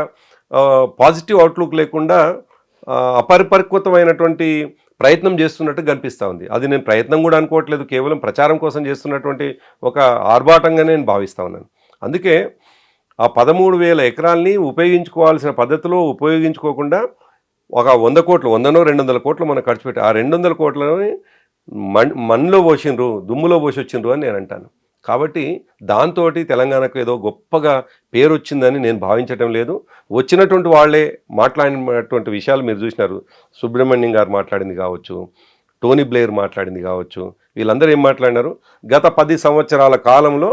పాజిటివ్ అవుట్లుక్ లేకుండా అపరిపక్వతమైనటువంటి ప్రయత్నం చేస్తున్నట్టు కనిపిస్తూ ఉంది. అది నేను ప్రయత్నం కూడా అనుకోవట్లేదు, కేవలం ప్రచారం కోసం చేస్తున్నటువంటి ఒక ఆర్భాటంగా నేను భావిస్తూ ఉన్నాను. అందుకే ఆ 13,000 ఎకరాలని ఉపయోగించుకోవాల్సిన పద్ధతిలో ఉపయోగించుకోకుండా ఒక 100 కోట్లు 200 కోట్లు మనం ఖర్చు పెట్టి ఆ 200 కోట్లని మన్లో పోసిండ్రు, దుమ్ములో పోసి వచ్చిండ్రు అని నేను అంటాను. కాబట్టి దాంతో తెలంగాణకు ఏదో గొప్పగా పేరు వచ్చిందని నేను భావించటం లేదు. వచ్చినటువంటి వాళ్ళే మాట్లాడినటువంటి విషయాలు మీరు చూసినారు. సుబ్రహ్మణ్యం గారు మాట్లాడింది కావచ్చు, టోనీ బ్లేయర్ మాట్లాడింది కావచ్చు, వీళ్ళందరూ ఏం మాట్లాడినారు? గత 10 సంవత్సరాల కాలంలో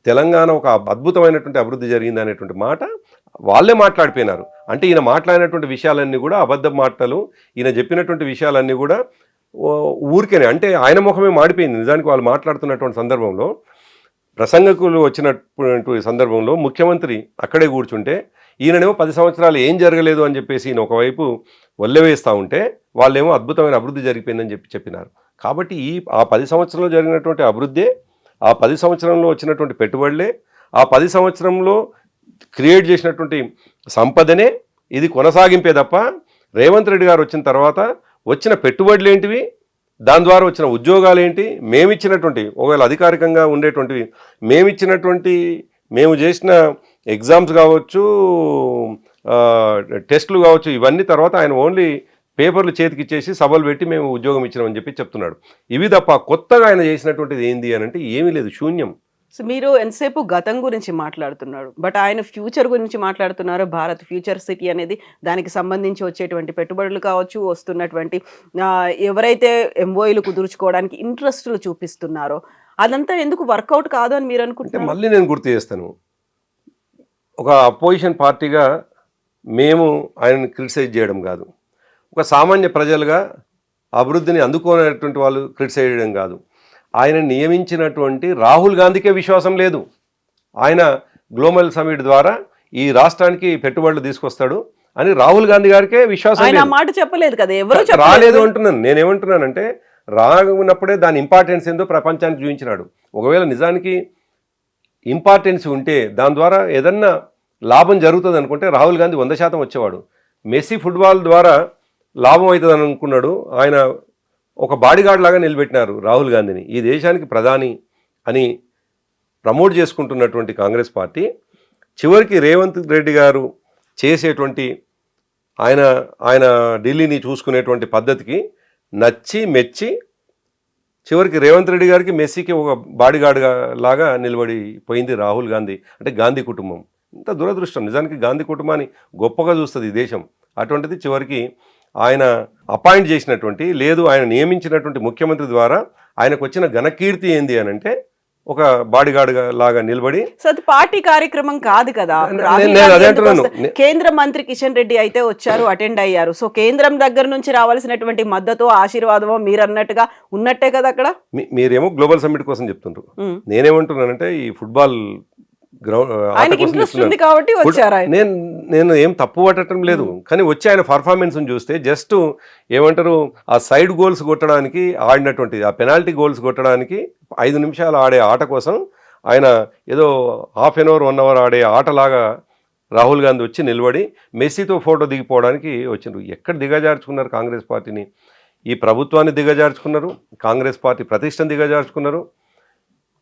తెలంగాణ ఒక అద్భుతమైనటువంటి అభివృద్ధి జరిగింది అనేటువంటి మాట వాళ్ళే మాట్లాడిపోయినారు. అంటే ఈయన మాట్లాడినటువంటి విషయాలన్నీ కూడా అబద్ధ మాటలు, ఈయన చెప్పినటువంటి విషయాలన్నీ కూడా ఊరికేనే. అంటే ఆయన ముఖమే మాడిపోయింది. నిజానికి వాళ్ళు మాట్లాడుతున్నటువంటి సందర్భంలో, ప్రసంగకులు వచ్చినటువంటి సందర్భంలో ముఖ్యమంత్రి అక్కడే కూర్చుంటే ఈయననేమో 10 సంవత్సరాలు ఏం జరగలేదు అని చెప్పేసి ఈయన ఒకవైపు వల్లెవేస్తూ ఉంటే వాళ్ళేమో అద్భుతమైన అభివృద్ధి జరిగిపోయిందని చెప్పినారు. కాబట్టి ఆ 10 సంవత్సరంలో జరిగినటువంటి అభివృద్ధే, ఆ 10 సంవత్సరంలో వచ్చినటువంటి పెట్టుబడులే, ఆ 10 సంవత్సరంలో క్రియేట్ చేసినటువంటి సంపదనే ఇది కొనసాగింపే తప్ప రేవంత్ రెడ్డి గారు వచ్చిన తర్వాత వచ్చిన పెట్టుబడులు ఏంటివి, దాని ద్వారా వచ్చిన ఉద్యోగాలు ఏంటి, మేమిచ్చినటువంటి ఒకవేళ అధికారికంగా ఉండేటువంటివి మేము చేసిన ఎగ్జామ్స్ కావచ్చు, టెస్టులు కావచ్చు, ఇవన్నీ తర్వాత ఆయన ఓన్లీ పేపర్లు చేతికి ఇచ్చేసి సభలు పెట్టి మేము ఉద్యోగం ఇచ్చినామని చెప్పి చెప్తున్నాడు. ఇవి తప్ప కొత్తగా ఆయన చేసినటువంటిది ఏంది అని అంటే ఏమీ లేదు, శూన్యం. సో మీరు ఎంతసేపు గతం గురించి మాట్లాడుతున్నాడు, బట్ ఆయన ఫ్యూచర్ గురించి మాట్లాడుతున్నారు. భారత్ ఫ్యూచర్ సిటీ అనేది దానికి సంబంధించి వచ్చేటువంటి పెట్టుబడులు కావచ్చు, వస్తున్నటువంటి ఎవరైతే ఎంఓఈలు కుదుర్చుకోవడానికి ఇంట్రెస్టులు చూపిస్తున్నారో అదంతా ఎందుకు వర్కౌట్ కాదు అని మీరు అనుకుంటున్నారు? మళ్ళీ నేను గుర్తు చేస్తాను, ఒక అపోజిషన్ పార్టీగా మేము ఆయనను క్రిటిసైజ్ చేయడం కాదు, ఒక సామాన్య ప్రజలుగా అభివృద్ధిని అందుకోనేటువంటి వాళ్ళు క్రిటిసైజ్ చేయడం కాదు. ఆయన నియమించినటువంటి రాహుల్ గాంధీకే విశ్వాసం లేదు. ఆయన గ్లోబల్ సమిట్ ద్వారా ఈ రాష్ట్రానికి పెట్టుబడులు తీసుకొస్తాడు అని రాహుల్ గాంధీ గారికే విశ్వాసం మాట చెప్పలేదు కదా, ఎవరు రాలేదు అంటున్నాను. నేనేమంటున్నానంటే రానప్పుడే దాని ఇంపార్టెన్స్ ఏందో ప్రపంచానికి చూపించినాడు. ఒకవేళ నిజానికి ఇంపార్టెన్స్ ఉంటే దాని ద్వారా ఏదన్నా లాభం జరుగుతుంది అనుకుంటే రాహుల్ గాంధీ 100% వచ్చేవాడు. మెస్సీ ఫుట్బాల్ ద్వారా లాభం అవుతుందని అనుకున్నాడు. ఆయన ఒక బాడీగార్డ్ లాగా నిలబెట్టినారు రాహుల్ గాంధీని. ఈ దేశానికి ప్రధాని అని ప్రమోట్ చేసుకుంటున్నటువంటి కాంగ్రెస్ పార్టీ చివరికి రేవంత్ రెడ్డి గారు చేసేటువంటి ఆయన ఢిల్లీని చూసుకునేటువంటి పద్ధతికి నచ్చి మెచ్చి చివరికి రేవంత్ రెడ్డి గారికి మెస్సీకి ఒక బాడీగార్డ్ లాగా నిలబడిపోయింది రాహుల్ గాంధీ. అంటే గాంధీ కుటుంబం. ఇంత దురదృష్టం. నిజానికి గాంధీ కుటుంబాన్ని గొప్పగా చూస్తుంది ఈ దేశం. అటువంటిది చివరికి ఆయన అపాయింట్ చేసినటువంటి లేదు ఆయన నియమించినటువంటి ముఖ్యమంత్రి ద్వారా ఆయనకు వచ్చిన ఘనకీర్తి ఏంది అని అంటే ఒక బాడీగార్డ్ లాగా నిలబడి. సో అది పార్టీ కార్యక్రమం కాదు కదా. కేంద్ర మంత్రి కిషన్ రెడ్డి అయితే వచ్చారు, అటెండ్ అయ్యారు. సో కేంద్రం దగ్గర నుంచి రావాల్సినటువంటి మద్దతు ఆశీర్వాదమో మీరు అన్నట్టుగా ఉన్నట్టే కదా అక్కడ. మీరేమో గ్లోబల్ సమ్మిట్ కోసం చెప్తుండ్రు, నేనేమంటున్నానంటే ఈ ఫుట్బాల్ నేను ఏం తప్పు పట్టడం లేదు, కానీ వచ్చి ఆయన పర్ఫార్మెన్స్ చూస్తే జస్ట్ ఏమంటారు ఆ సైడ్ గోల్స్ కొట్టడానికి ఆడినటువంటి ఆ పెనాల్టీ గోల్స్ కొట్టడానికి 5 నిమిషాలు ఆడే ఆట కోసం ఆయన ఏదో హాఫ్ అన్ అవర్ 1 అవర్ ఆడే ఆటలాగా రాహుల్ గాంధీ వచ్చి నిలబడి మెస్సీతో ఫోటో దిగిపోవడానికి వచ్చిండ్రు. ఎక్కడ దిగజార్చుకున్నారు కాంగ్రెస్ పార్టీని? ఈ ప్రభుత్వాన్ని దిగజార్చుకున్నారు, కాంగ్రెస్ పార్టీ ప్రతిష్టను దిగజార్చుకున్నారు.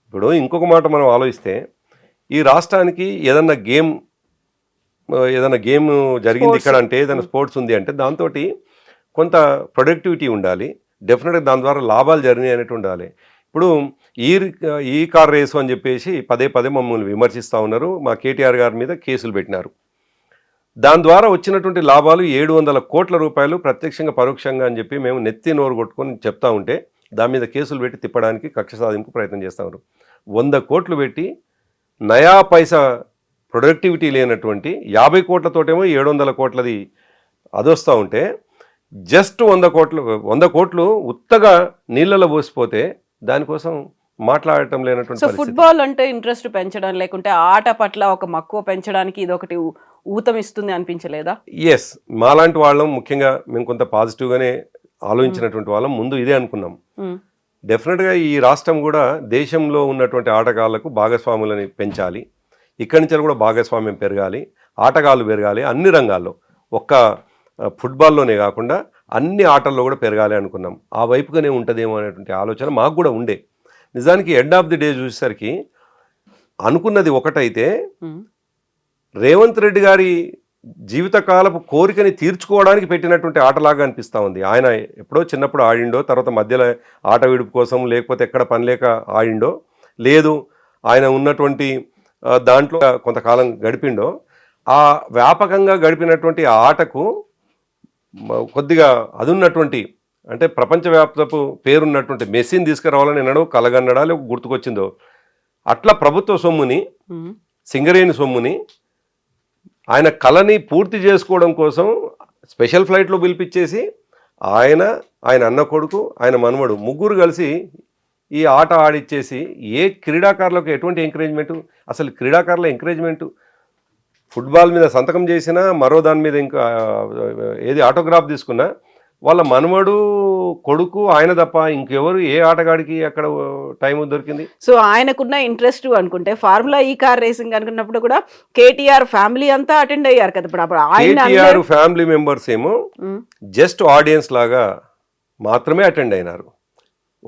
ఇప్పుడు ఇంకొక మాట మనం ఆలోచిస్తే ఈ రాష్ట్రానికి ఏదన్నా గేమ్ జరిగింది ఇక్కడ అంటే ఏదైనా స్పోర్ట్స్ ఉంది అంటే దాంతో కొంత ప్రొడక్టివిటీ ఉండాలి, డెఫినెట్గా దాని ద్వారా లాభాలు జరిగినాయి అనేవి ఉండాలి. ఇప్పుడు ఈ కార్ రేసు అని చెప్పేసి పదే మమ్మల్ని విమర్శిస్తూ ఉన్నారు, మా కేటీఆర్ గారి మీద కేసులు పెట్టినారు. దాని ద్వారా వచ్చినటువంటి లాభాలు 700 కోట్ల రూపాయలు ప్రత్యక్షంగా పరోక్షంగా అని చెప్పి మేము నెత్తి నోరు కొట్టుకొని చెప్తా ఉంటే దాని మీద కేసులు పెట్టి తిప్పడానికి కక్ష సాధింపు ప్రయత్నం చేస్తూ ఉన్నారు. 100 కోట్లు పెట్టి నయా పైసా ప్రొడక్టివిటీ లేనటువంటి 50 కోట్లతోటేమో 700 కోట్లది అదొస్తూ ఉంటే జస్ట్ 100 కోట్లు ఉత్తగా నీళ్ళలో పోసిపోతే దానికోసం మాట్లాడటం లేనటువంటి. ఫుట్బాల్ అంటే ఇంట్రెస్ట్ పెంచడం లేకుంటే ఆట పట్ల ఒక మక్కువ పెంచడానికి ఇది ఒకటి ఊతం ఇస్తుంది అనిపించలేదా? ఎస్, మాలాంటి వాళ్ళం ముఖ్యంగా మేము కొంత పాజిటివ్గానే ఆలోచించినటువంటి వాళ్ళం ముందు ఇదే అనుకున్నాం. డెఫినెట్గా ఈ రాష్ట్రం కూడా దేశంలో ఉన్నటువంటి ఆటగాళ్లకు భాగస్వాములని పెంచాలి, ఇక్కడి నుంచి కూడా భాగస్వామ్యం పెరగాలి, ఆటగాళ్ళు పెరగాలి అన్ని రంగాల్లో, ఒక్క ఫుట్బాల్లోనే కాకుండా అన్ని ఆటల్లో కూడా పెరగాలి అనుకున్నాం. ఆ వైపుగానే ఉంటుందేమో అనేటువంటి ఆలోచన మాకు కూడా ఉండే. నిజానికి ఎండ్ ఆఫ్ ది డే చూసేసరికి అనుకున్నది ఒకటైతే రేవంత్ రెడ్డి గారి జీవితకాలపు కోరికని తీర్చుకోవడానికి పెట్టినటువంటి ఆటలాగా అనిపిస్తూ ఉంది. ఆయన ఎప్పుడో చిన్నప్పుడు ఆడిండో, తర్వాత మధ్యలో ఆట విడుపు కోసం లేకపోతే ఎక్కడ పని లేక ఆడిండో, లేదు ఆయన ఉన్నటువంటి దాంట్లో కొంతకాలం గడిపిండో, ఆ వ్యాపకంగా గడిపినటువంటి ఆ ఆటకు కొద్దిగా అదున్నటువంటి అంటే ప్రపంచవ్యాప్తపు పేరున్నటువంటి మెస్సీని తీసుకురావాలని ఎన్నడో కలగన్నడా లేక గుర్తుకొచ్చిందో అట్లా ప్రభుత్వ సొమ్ముని, సింగరేణి సొమ్ముని ఆయన కళని పూర్తి చేసుకోవడం కోసం స్పెషల్ ఫ్లైట్లో పిలిపించేసి ఆయన అన్న కొడుకు ఆయన మనవడు ముగ్గురు కలిసి ఈ ఆట ఆడిచ్చేసి ఏ క్రీడాకారులకు ఎటువంటి ఎంకరేజ్మెంటు, అసలు క్రీడాకారుల ఎంకరేజ్మెంటు ఫుట్బాల్ మీద సంతకం చేసినా మరో దాని మీద ఇంకా ఏది ఆటోగ్రాఫ్ తీసుకున్నా వాళ్ళ మనవడు కొడుకు ఆయన తప్ప ఇంకెవరు ఏ ఆటగాడికి అక్కడ టైం దొరికింది? సో ఆయనకున్న ఇంట్రెస్ట్ అనుకుంటే ఫార్ములా ఈ కార్ రేసింగ్ అనుకున్నప్పుడు కూడా కేటీఆర్ ఫ్యామిలీ అంతా అటెండ్ అయ్యారు కదా. ఇప్పుడు ఆయన కేటీఆర్ ఫ్యామిలీ మెంబర్స్ ఏమో జస్ట్ ఆడియన్స్ లాగా మాత్రమే అటెండ్ అయినారు.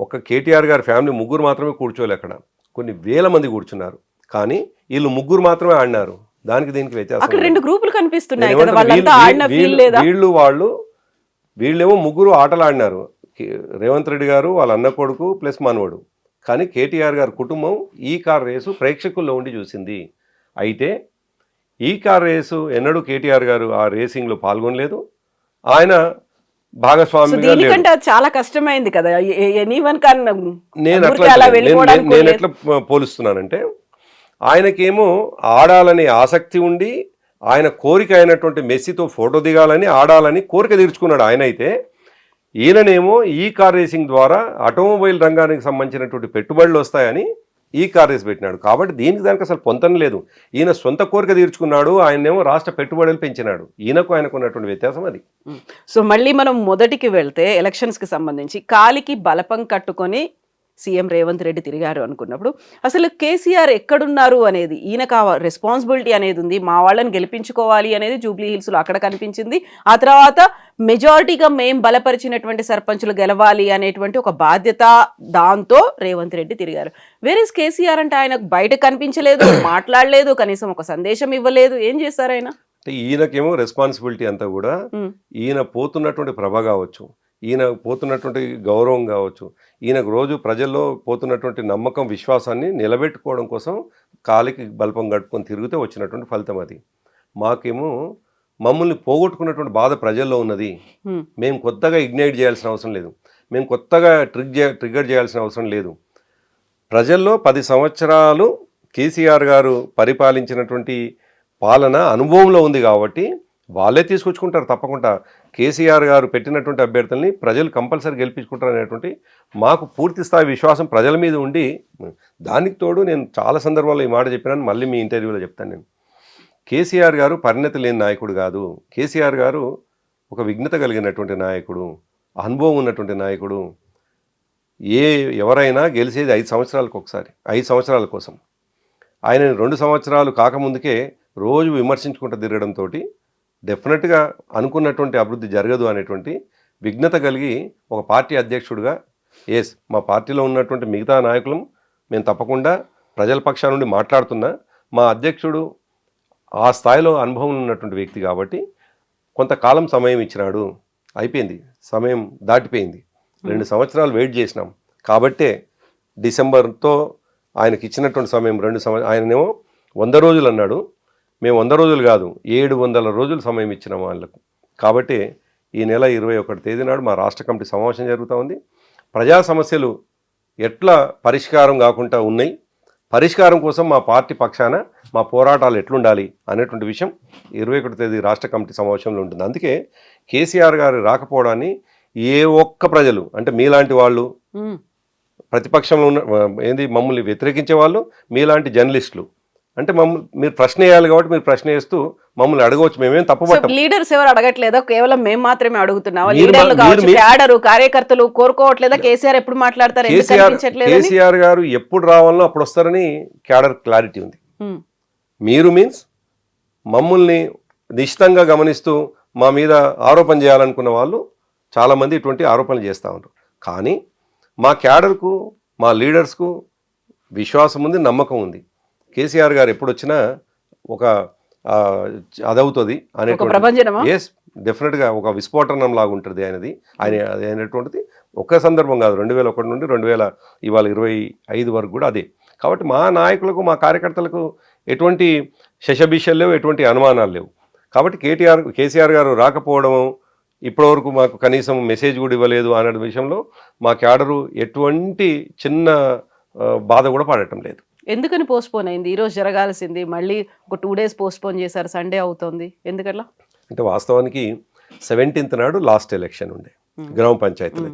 ఒక కేటీఆర్ గారి ఫ్యామిలీ ముగ్గురు మాత్రమే కూర్చోలే, అక్కడ కొన్ని వేల మంది కూర్చున్నారు. కానీ వీళ్ళు ముగ్గురు మాత్రమే ఆడినారు. దానికి దీనికి వ్యత్యాసం. అక్కడ రెండు గ్రూపులు కనిపిస్తున్నాయి కదా, వాళ్ళంతా ఆడిన ఫీల్ లేదా? వీళ్ళేమో ముగ్గురు ఆటలు ఆడినారు. రేవంత్ రెడ్డి గారు, వాళ్ళ అన్న కొడుకు ప్లస్ మనవడు. కానీ కేటీఆర్ గారి కుటుంబం ఈ కార్ రేసు ప్రేక్షకుల్లో ఉండి చూసింది. అయితే ఈ కార్ రేసు ఎన్నడూ కేటీఆర్ గారు ఆ రేసింగ్లో పాల్గొనలేదు. ఆయన భాగస్వామిగా దీనికంటే అది చాలా కష్టమైంది కదా. ఎనీవన్ నేను ఎట్లా పోలుస్తున్నానంటే, ఆయనకేమో ఆడాలని ఆసక్తి ఉండి ఆయన కోరిక అయినటువంటి మెస్సీతో ఫోటో దిగాలని ఆడాలని కోరిక తీర్చుకున్నాడు ఆయన. అయితే ఈయననేమో ఈ కార్ రేసింగ్ ద్వారా ఆటోమొబైల్ రంగానికి సంబంధించినటువంటి పెట్టుబడులు వస్తాయని ఈ కార్ రేస్ పెట్టినాడు. కాబట్టి దీనికి దానికి అసలు పొంతన లేదు. ఈయన సొంత కోరిక తీర్చుకున్నాడు, ఆయనేమో రాష్ట్ర పెట్టుబడులు పెంచినాడు. ఆయనకు ఉన్నటువంటి వ్యత్యాసం అది. సో మళ్ళీ మనం మొదటికి వెళ్తే ఎలక్షన్స్కి సంబంధించి కాలికి బలపం కట్టుకొని సీఎం రేవంత్ రెడ్డి తిరిగారు అనుకున్నప్పుడు అసలు కేసీఆర్ ఎక్కడున్నారు అనేది, ఈయనకు ఆ రెస్పాన్సిబిలిటీ అనేది ఉంది. మా వాళ్ళని గెలిపించుకోవాలి అనేది జూబ్లీ హిల్స్లో అక్కడ కనిపించింది. ఆ తర్వాత మెజారిటీగా మేం బలపరిచినటువంటి సర్పంచులు గెలవాలి అనేటువంటి ఒక బాధ్యత, దాంతో రేవంత్ రెడ్డి తిరిగారు. వేరేస్ కేసీఆర్ అంటే ఆయన బయట కనిపించలేదు, మాట్లాడలేదు, కనీసం ఒక సందేశం ఇవ్వలేదు. ఏం చేశారు ఆయన? ఈయనకేమో రెస్పాన్సిబిలిటీ అంతా కూడా ఈయన పోతున్నటువంటి ప్రభ కావచ్చు, ఈయన పోతున్నటువంటి గౌరవం కావచ్చు, ఈయనకు రోజు ప్రజల్లో పోతున్నటువంటి నమ్మకం, విశ్వాసాన్ని నిలబెట్టుకోవడం కోసం కాలికి బల్పం కట్టుకొని తిరిగితే వచ్చినటువంటి ఫలితం అది. మాకేమో మమ్మల్ని పోగొట్టుకున్నటువంటి బాధ ప్రజల్లో ఉన్నది. మేము కొత్తగా ఇగ్నైట్ చేయాల్సిన అవసరం లేదు, మేము కొత్తగా ట్రిగ్గర్ చేయాల్సిన అవసరం లేదు. ప్రజల్లో 10 సంవత్సరాలు కేసీఆర్ గారు పరిపాలించినటువంటి పాలన అనుభవంలో ఉంది కాబట్టి వాళ్ళే తీసుకొచ్చుకుంటారు తప్పకుండా. కేసీఆర్ గారు పెట్టినటువంటి అభ్యర్థుల్ని ప్రజలు కంపల్సరీ గెలిపించుకుంటారు అనేటువంటి మాకు పూర్తి స్థాయి విశ్వాసం ప్రజల మీద ఉండి, దానికి తోడు నేను చాలా సందర్భాల్లో ఈ మాట చెప్పినాను, మళ్ళీ మీ ఇంటర్వ్యూలో చెప్తాను. నేను కేసీఆర్ గారు పరిణతి లేని నాయకుడు కాదు. కేసీఆర్ గారు ఒక విఘ్నత కలిగినటువంటి నాయకుడు, అనుభవం ఉన్నటువంటి నాయకుడు. ఎవరైనా గెలిచేది 5 సంవత్సరాలకు ఒకసారి, 5 సంవత్సరాల కోసం. ఆయన 2 సంవత్సరాలు కాకముందుకే రోజు విమర్శించుకుంటూ తిరగడంతో డెఫినెట్గా అనుకున్నటువంటి అభివృద్ధి జరగదు అనేటువంటి విఘ్నత కలిగి ఒక పార్టీ అధ్యక్షుడిగా, మా పార్టీలో ఉన్నటువంటి మిగతా నాయకులం మేము తప్పకుండా ప్రజల పక్షాల నుండి మాట్లాడుతున్నా, మా అధ్యక్షుడు ఆ స్థాయిలో అనుభవం ఉన్నటువంటి వ్యక్తి కాబట్టి కొంతకాలం సమయం ఇచ్చినాడు. అయిపోయింది, సమయం దాటిపోయింది. 2 సంవత్సరాలు వెయిట్ చేసినాం కాబట్టే డిసెంబర్తో ఆయనకి ఇచ్చినటువంటి సమయం 2 సంవత్సరాలు. ఆయననేమో 100 రోజులు అన్నాడు, మేము 100 రోజులు కాదు 700 రోజులు సమయం ఇచ్చినాం వాళ్ళకు. కాబట్టి ఈ నెల 21 తేదీ నాడు మా రాష్ట్ర కమిటీ సమావేశం జరుగుతూ ఉంది. ప్రజా సమస్యలు ఎట్లా పరిష్కారం కాకుండా ఉన్నాయి, పరిష్కారం కోసం మా పార్టీ పక్షాన మా పోరాటాలు ఎట్లుండాలి అనేటువంటి విషయం 21 తేదీ రాష్ట్ర కమిటీ సమావేశంలో ఉంటుంది. అందుకే కేసీఆర్ గారు రాకపోవడాన్ని ఏ ఒక్క ప్రజలు, అంటే మీలాంటి వాళ్ళు, ప్రతిపక్షంలో ఉన్న మమ్మల్ని వ్యతిరేకించే వాళ్ళు, మీలాంటి జర్నలిస్టులు, అంటే మీరు ప్రశ్న వేయాలి కాబట్టి మీరు ప్రశ్న వేస్తూ మమ్మల్ని అడగవచ్చు, మేమేం తప్పుపట్టాం. లీడర్స్ ఎవరు అడగట్లేదా, కేవలం మేము మాత్రమే అడుగుతున్నాం. లీడర్లు కావచ్చు, క్యాడరు, కార్యకర్తలు కోరుకోవట్లేదా కేసీఆర్ ఎప్పుడు మాట్లాడతారు? కేసీఆర్ గారు ఎప్పుడు రావాలో అప్పుడు వస్తారని క్యాడర్ క్లారిటీ ఉంది. మీరు మీన్స్ మమ్మల్ని నిశ్చితంగా గమనిస్తూ మా మీద ఆరోపణ చేయాలనుకున్న వాళ్ళు చాలామంది ఇటువంటి ఆరోపణలు చేస్తూ ఉంటారు. కానీ మా క్యాడర్కు, మా లీడర్స్కు విశ్వాసం ఉంది, నమ్మకం ఉంది. కేసీఆర్ గారు ఎప్పుడు వచ్చినా ఒక అదవుతుంది అనేటువంటి డెఫినెట్గా ఒక విస్ఫోటనం లాగా ఉంటుంది ఆయనది. అయినటువంటిది ఒక్క సందర్భం కాదు, 2001 నుండి 2025 వరకు కూడా అదే. కాబట్టి మా నాయకులకు, మా కార్యకర్తలకు ఎటువంటి శశభిషలు లేవు, ఎటువంటి అనుమానాలు లేవు. కాబట్టి కేసీఆర్ గారు రాకపోవడం, ఇప్పటివరకు మాకు కనీసం మెసేజ్ కూడా ఇవ్వలేదు అనే విషయంలో మా క్యాడరు ఎటువంటి చిన్న బాధ కూడా పడటం లేదు. ఎందుకని పోస్ట్పోన్ అయింది? ఈరోజు జరగాల్సింది మళ్ళీ ఒక 2 days పోస్ట్పోన్ చేశారు, సండే అవుతుంది, ఎందుకట్లా? అంటే వాస్తవానికి 17th నాడు లాస్ట్ ఎలక్షన్ ఉండే గ్రామ పంచాయతీలో.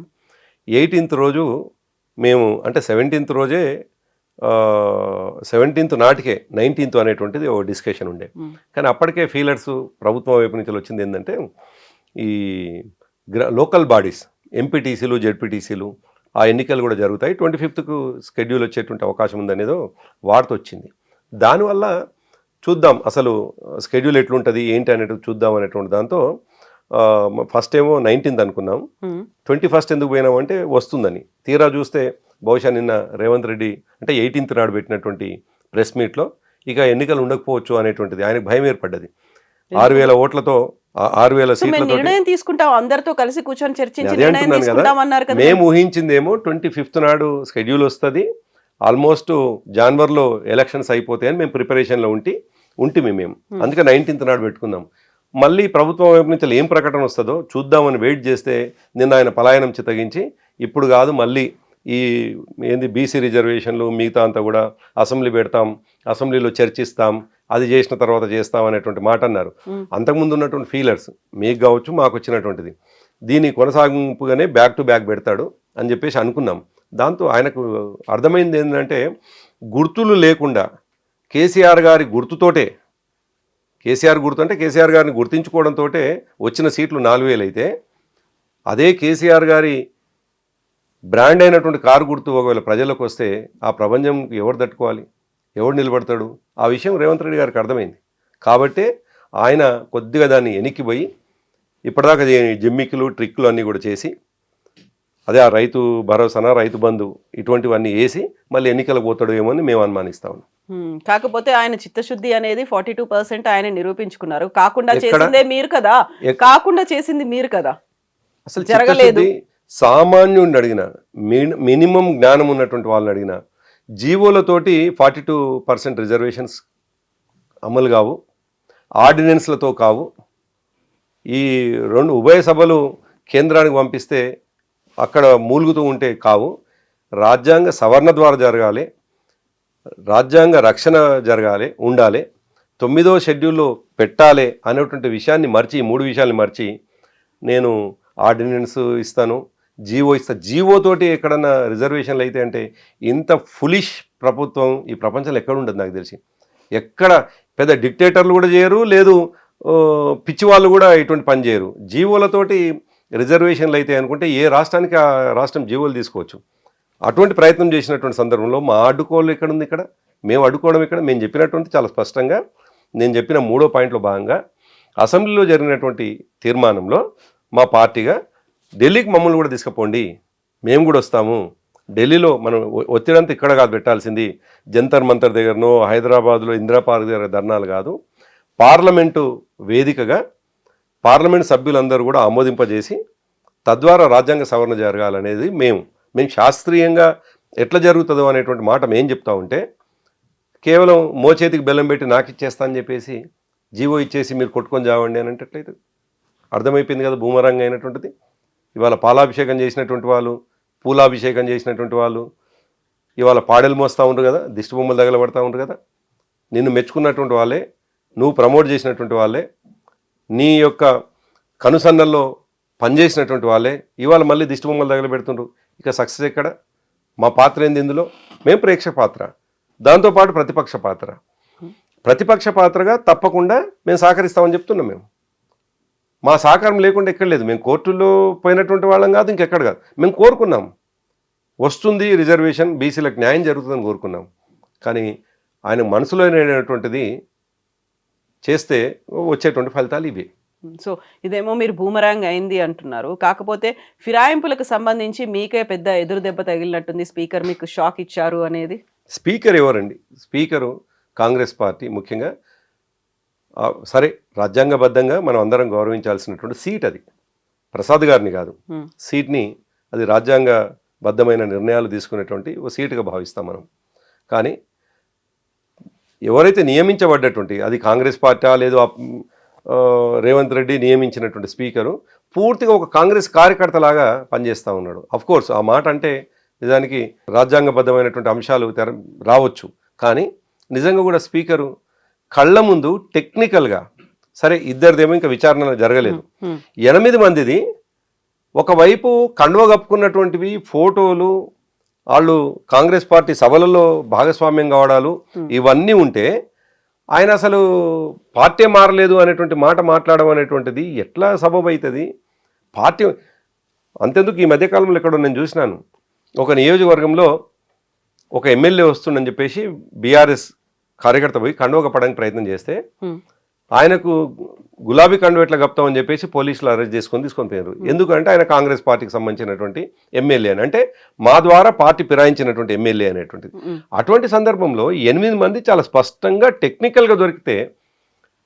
18th రోజు మేము, అంటే 17th రోజే 17th నాటికే 19th అనేటువంటిది ఒక డిస్కషన్ ఉండే. కానీ అప్పటికే ఫీలర్స్ ప్రభుత్వం వైపు నుంచి వచ్చింది ఏంటంటే, ఈ లోకల్ బాడీస్ ఎంపీటీసీలు జెడ్పీటీసీలు ఆ ఎన్నికలు కూడా జరుగుతాయి. 25కు షెడ్యూల్ వచ్చేటువంటి అవకాశం ఉందనేదో వార్త వచ్చింది. దానివల్ల చూద్దాం అసలు షెడ్యూల్ ఎట్లుంటుంది ఏంటి అనేటువంటి చూద్దాం అనేటువంటి దాంతో ఫస్ట్ ఏమో 19th అనుకున్నాం. 21st ఎందుకు పోయినామంటే వస్తుందని. తీరా చూస్తే బహుశా నిన్న రేవంత్ రెడ్డి అంటే 18th నాడు పెట్టినటువంటి ప్రెస్ మీట్లో ఇక ఎన్నికలు ఉండకపోవచ్చు అనేటువంటిది ఆయనకు భయం ఏర్పడ్డది. 6,000 ఓట్లతో 6,000 సీట్లతో నిర్ణయం తీసుకుంటాం అందరితో కలిసి కూర్చొని చర్చించి అదే నిర్ణయం అంటున్నాను కదా. తీసుకుంటామన్నారు కదా. మేము ఊహించిందేమో 25th నాడు షెడ్యూల్ వస్తుంది, ఆల్మోస్ట్ జనవరిలో ఎలక్షన్స్ అయిపోతాయని మేము ప్రిపరేషన్లో ఉంటిమి మేము. అందుకే 19th నాడు పెట్టుకుందాం. మళ్ళీ ప్రభుత్వం వైపు నుంచి ఏం ప్రకటన వస్తుందో చూద్దామని వెయిట్ చేస్తే నిన్న ఆయన పలాయనం చిత్తగించి ఇప్పుడు కాదు మళ్ళీ ఈ ఏంది బీసీ రిజర్వేషన్లు మిగతా అంతా కూడా అసెంబ్లీ పెడతాం, అసెంబ్లీలో చర్చిస్తాం, అది చేసిన తర్వాత చేస్తాం అనేటువంటి మాట అన్నారు. అంతకుముందు ఉన్నటువంటి ఫీలర్స్ మీకు కావచ్చు మాకు వచ్చినటువంటిది దీని కొనసాగింపుగానే బ్యాక్ టు బ్యాక్ పెడతాడు అని చెప్పేసి అనుకున్నాం. దాంతో ఆయనకు అర్థమైంది ఏంటంటే గుర్తులు లేకుండా కేసీఆర్ గారి గుర్తుతోటే, కేసీఆర్ గుర్తు అంటే కేసీఆర్ గారిని గుర్తించుకోవడంతో వచ్చిన సీట్లు 4,000 అయితే అదే కేసీఆర్ గారి బ్రాండ్ అయినటువంటి కారు గుర్తు ఒకవేళ ప్రజలకు వస్తే ఆ ప్రపంచం ఎవరు తట్టుకోవాలి, ఎవడు నిలబడతాడు? ఆ విషయం రేవంత్ రెడ్డి గారికి అర్థమైంది. కాబట్టే ఆయన కొద్దిగా దాన్ని వెనక్కిపోయి ఇప్పటిదాకా జిమ్మిక్కులు ట్రిక్కులు అన్నీ కూడా చేసి అదే ఆ రైతు భరోసానా రైతు బంధు ఇటువంటివన్నీ వేసి మళ్ళీ ఎన్నికలకు పోతాడు ఏమో అని మేము అనుమానిస్తా ఉన్నాం. కాకపోతే ఆయన చిత్తశుద్ధి అనేది 42% ఆయన నిరూపించుకున్నారు. కాకుండా చేసిందే మీరు కదా, కాకుండా చేసింది మీరు కదా, అసలు జరగలేదు. సామాన్యుడిని అడిగిన మినిమం జ్ఞానం ఉన్నటువంటి వాళ్ళని అడిగిన జీవోలతోటి 42% రిజర్వేషన్స్ అమలు కావు, ఆర్డినెన్స్లతో కావు. ఈ రెండు ఉభయ సభలు కేంద్రానికి పంపిస్తే అక్కడ మూలుగుతూ ఉంటే కావు. రాజ్యాంగ సవరణ ద్వారా జరగాలి, రాజ్యాంగ రక్షణ జరగాలి, ఉండాలి, 9వ షెడ్యూల్లో పెట్టాలి అనేటువంటి విషయాన్ని మర్చి, 3 విషయాన్ని మర్చి నేను ఆర్డినెన్స్ ఇస్తాను, జీవో ఇస్తా, జీవోతోటి ఎక్కడన్నా రిజర్వేషన్లు అయితే అంటే ఇంత ఫులిష్ ప్రభుత్వం ఈ ప్రపంచంలో ఎక్కడ ఉండదు నాకు తెలిసి. ఎక్కడ పెద్ద డిక్టేటర్లు కూడా చేయరు, లేదు పిచ్చి వాళ్ళు కూడా ఇటువంటి పని చేయరు. జీవోలతోటి రిజర్వేషన్లు అయితే అనుకుంటే ఏ రాష్ట్రానికి ఆ రాష్ట్రం జీవోలు తీసుకోవచ్చు. అటువంటి ప్రయత్నం చేసినటువంటి సందర్భంలో మా అడ్డుకోవడం ఎక్కడ ఉంది? ఇక్కడ మేము అడ్డుకోవడం ఇక్కడ. మేము చెప్పినటువంటి చాలా స్పష్టంగా నేను చెప్పిన 3వ పాయింట్లో భాగంగా అసెంబ్లీలో జరిగినటువంటి తీర్మానంలో మా పార్టీగా ఢిల్లీకి మమ్మల్ని కూడా తీసుకుపోండి, మేము కూడా వస్తాము, ఢిల్లీలో మనం ఒత్తిడంతా ఇక్కడ కాదు పెట్టాల్సింది, జంతర్ మంతర్ దగ్గరనో హైదరాబాద్లో ఇందిరా పార్క్ దగ్గర ధర్నాలు కాదు, పార్లమెంటు వేదికగా పార్లమెంట్ సభ్యులందరూ కూడా ఆమోదింపజేసి తద్వారా రాజ్యాంగ సవరణ జరగాలనేది మేము శాస్త్రీయంగా ఎట్లా జరుగుతుందో అనేటువంటి మాట మేము చెప్తా ఉంటే కేవలం మోచేతికి బెల్లం పెట్టి నాకు ఇచ్చేస్తా అని చెప్పేసి జీవో ఇచ్చేసి మీరు కొట్టుకొని చావండి అని అంటట్లయితే అర్థమైపోయింది కదా భూమరంగా అయినటువంటిది. ఇవాళ పాలాభిషేకం చేసినటువంటి వాళ్ళు, పూలాభిషేకం చేసినటువంటి వాళ్ళు ఇవాళ పాడెలు మోస్తూ ఉంటారు కదా, దిష్టి బొమ్మలు తగలబడతా ఉంటారు కదా. నిన్ను మెచ్చుకున్నటువంటి వాళ్ళే, నువ్వు ప్రమోట్ చేసినటువంటి వాళ్ళే, నీ యొక్క కనుసన్నల్లో పనిచేసినటువంటి వాళ్ళే ఇవాళ మళ్ళీ దిష్టి బొమ్మలు తగలబెడుతుండ్రు. ఇక సక్సెస్ ఎక్కడ? మా పాత్ర ఏంది ఇందులో? మేము ప్రేక్షక పాత్ర, దాంతోపాటు ప్రతిపక్ష పాత్ర. ప్రతిపక్ష పాత్రగా తప్పకుండా మేము సహకరిస్తామని చెప్తున్నాం. మా సహకారం లేకుండా ఎక్కడ లేదు. మేము కోర్టుల్లో పోయినటువంటి వాళ్ళం కాదు, ఇంకెక్కడ కాదు. మేము కోరుకున్నాం వస్తుంది రిజర్వేషన్, బీసీలకు న్యాయం జరుగుతుందని కోరుకున్నాం. కానీ ఆయన మనసులో అయినటువంటిది చేస్తే వచ్చేటువంటి ఫలితాలు ఇవి. సో ఇదేమో మీరు బూమరాంగ్ అయింది అంటున్నారు. కాకపోతే ఫిరాయింపులకు సంబంధించి మీకే పెద్ద ఎదురు దెబ్బ తగిలినట్టుంది, స్పీకర్ మీకు షాక్ ఇచ్చారు అనేది. స్పీకర్ ఎవరండి? స్పీకరు కాంగ్రెస్ పార్టీ ముఖ్యంగా సరే రాజ్యాంగబద్ధంగా మనం అందరం గౌరవించాల్సినటువంటి సీట్ అది. ప్రసాద్ గారిని కాదు, సీట్ని అది రాజ్యాంగబద్ధమైన నిర్ణయాలు తీసుకునేటువంటి ఓ సీటుగా భావిస్తాం మనం. కానీ ఎవరైతే నియమించబడ్డటువంటి అది కాంగ్రెస్ పార్టీ లేదు రేవంత్ రెడ్డి నియమించినటువంటి స్పీకరు పూర్తిగా ఒక కాంగ్రెస్ కార్యకర్తలాగా పనిచేస్తూ ఉన్నాడు. అఫ్కోర్స్ ఆ మాట అంటే నిజానికి రాజ్యాంగబద్ధమైనటువంటి అంశాలు రావచ్చు, కానీ నిజంగా కూడా స్పీకరు కళ్ళ ముందు టెక్నికల్గా సరే ఇద్దరిదేమో ఇంకా విచారణ జరగలేదు, 8 మందిది ఒకవైపు కండువ కప్పుకున్నటువంటివి ఫోటోలు, వాళ్ళు కాంగ్రెస్ పార్టీ సభలలో భాగస్వామ్యం కావడాలు ఇవన్నీ ఉంటే ఆయన అసలు పార్టీ మారలేదు అనేటువంటి మాట మాట్లాడడం అనేటువంటిది ఎట్లా సబబు అవుతుంది? పార్టీ అంతెందుకు ఈ మధ్యకాలంలో ఎక్కడో నేను చూసినాను, ఒక నియోజకవర్గంలో ఒక ఎమ్మెల్యే వస్తుండని చెప్పేసి బీఆర్ఎస్ కార్యకర్త పోయి కండువ కప్పడానికి ప్రయత్నం చేస్తే ఆయనకు గులాబీ కండువ ఎట్లా కప్తామని చెప్పేసి పోలీసులు అరెస్ట్ తీసుకొని పోయారు. ఎందుకంటే ఆయన కాంగ్రెస్ పార్టీకి సంబంధించినటువంటి ఎమ్మెల్యే అని, అంటే మా ద్వారా పార్టీ ఫిరాయించినటువంటి ఎమ్మెల్యే అనేటువంటిది. అటువంటి సందర్భంలో 8 మంది చాలా స్పష్టంగా టెక్నికల్గా దొరికితే,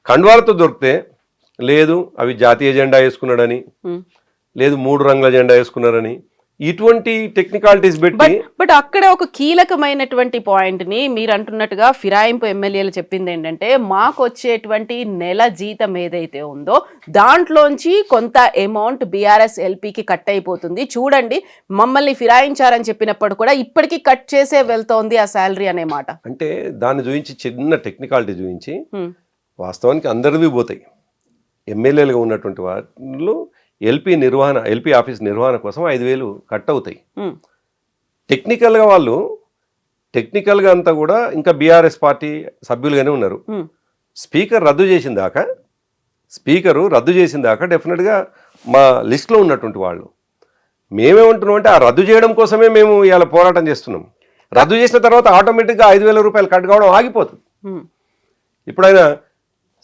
కండువాలతో దొరికితే లేదు అవి జాతీయ జెండా వేసుకున్నాడని, లేదు 3 రంగుల జెండా వేసుకున్నారని, ఇటువంటి టెక్నికాలిటీస్ పెట్టి. బట్ అక్కడ ఒక కీలకమైనటువంటి పాయింట్ ని మీరు అంటున్నట్టుగా ఫిరాయింపు ఎమ్మెల్యేలు చెప్పింది ఏంటంటే, మాకు వచ్చేటువంటి నెల జీతం ఏదైతే ఉందో దాంట్లోంచి కొంత అమౌంట్ బీఆర్ఎస్ ఎల్పీకి కట్ అయిపోతుంది, చూడండి మమ్మల్ని ఫిరాయించారని చెప్పినప్పుడు కూడా ఇప్పటికీ కట్ చేసే వెళ్తోంది ఆ శాలరీ అనే మాట. అంటే దాన్ని చూపించి చిన్న టెక్నికాలిటీ చూపించి వాస్తవానికి అందరివి పోతాయి. ఎమ్మెల్యేలుగా ఉన్నటువంటి వాళ్ళు ఎల్పీ ఆఫీస్ నిర్వహణ కోసం 5,000 కట్ అవుతాయి. టెక్నికల్గా అంతా కూడా ఇంకా బీఆర్ఎస్ పార్టీ సభ్యులుగానే ఉన్నారు. స్పీకరు రద్దు చేసిన దాకా డెఫినెట్గా మా లిస్ట్లో ఉన్నటువంటి వాళ్ళు మేమేమంటున్నాం అంటే, ఆ రద్దు చేయడం కోసమే మేము ఇవాళ పోరాటం చేస్తున్నాం. రద్దు చేసిన తర్వాత ఆటోమేటిక్గా 5,000 రూపాయలు కట్ కావడం ఆగిపోతుంది. ఇప్పుడు ఆయన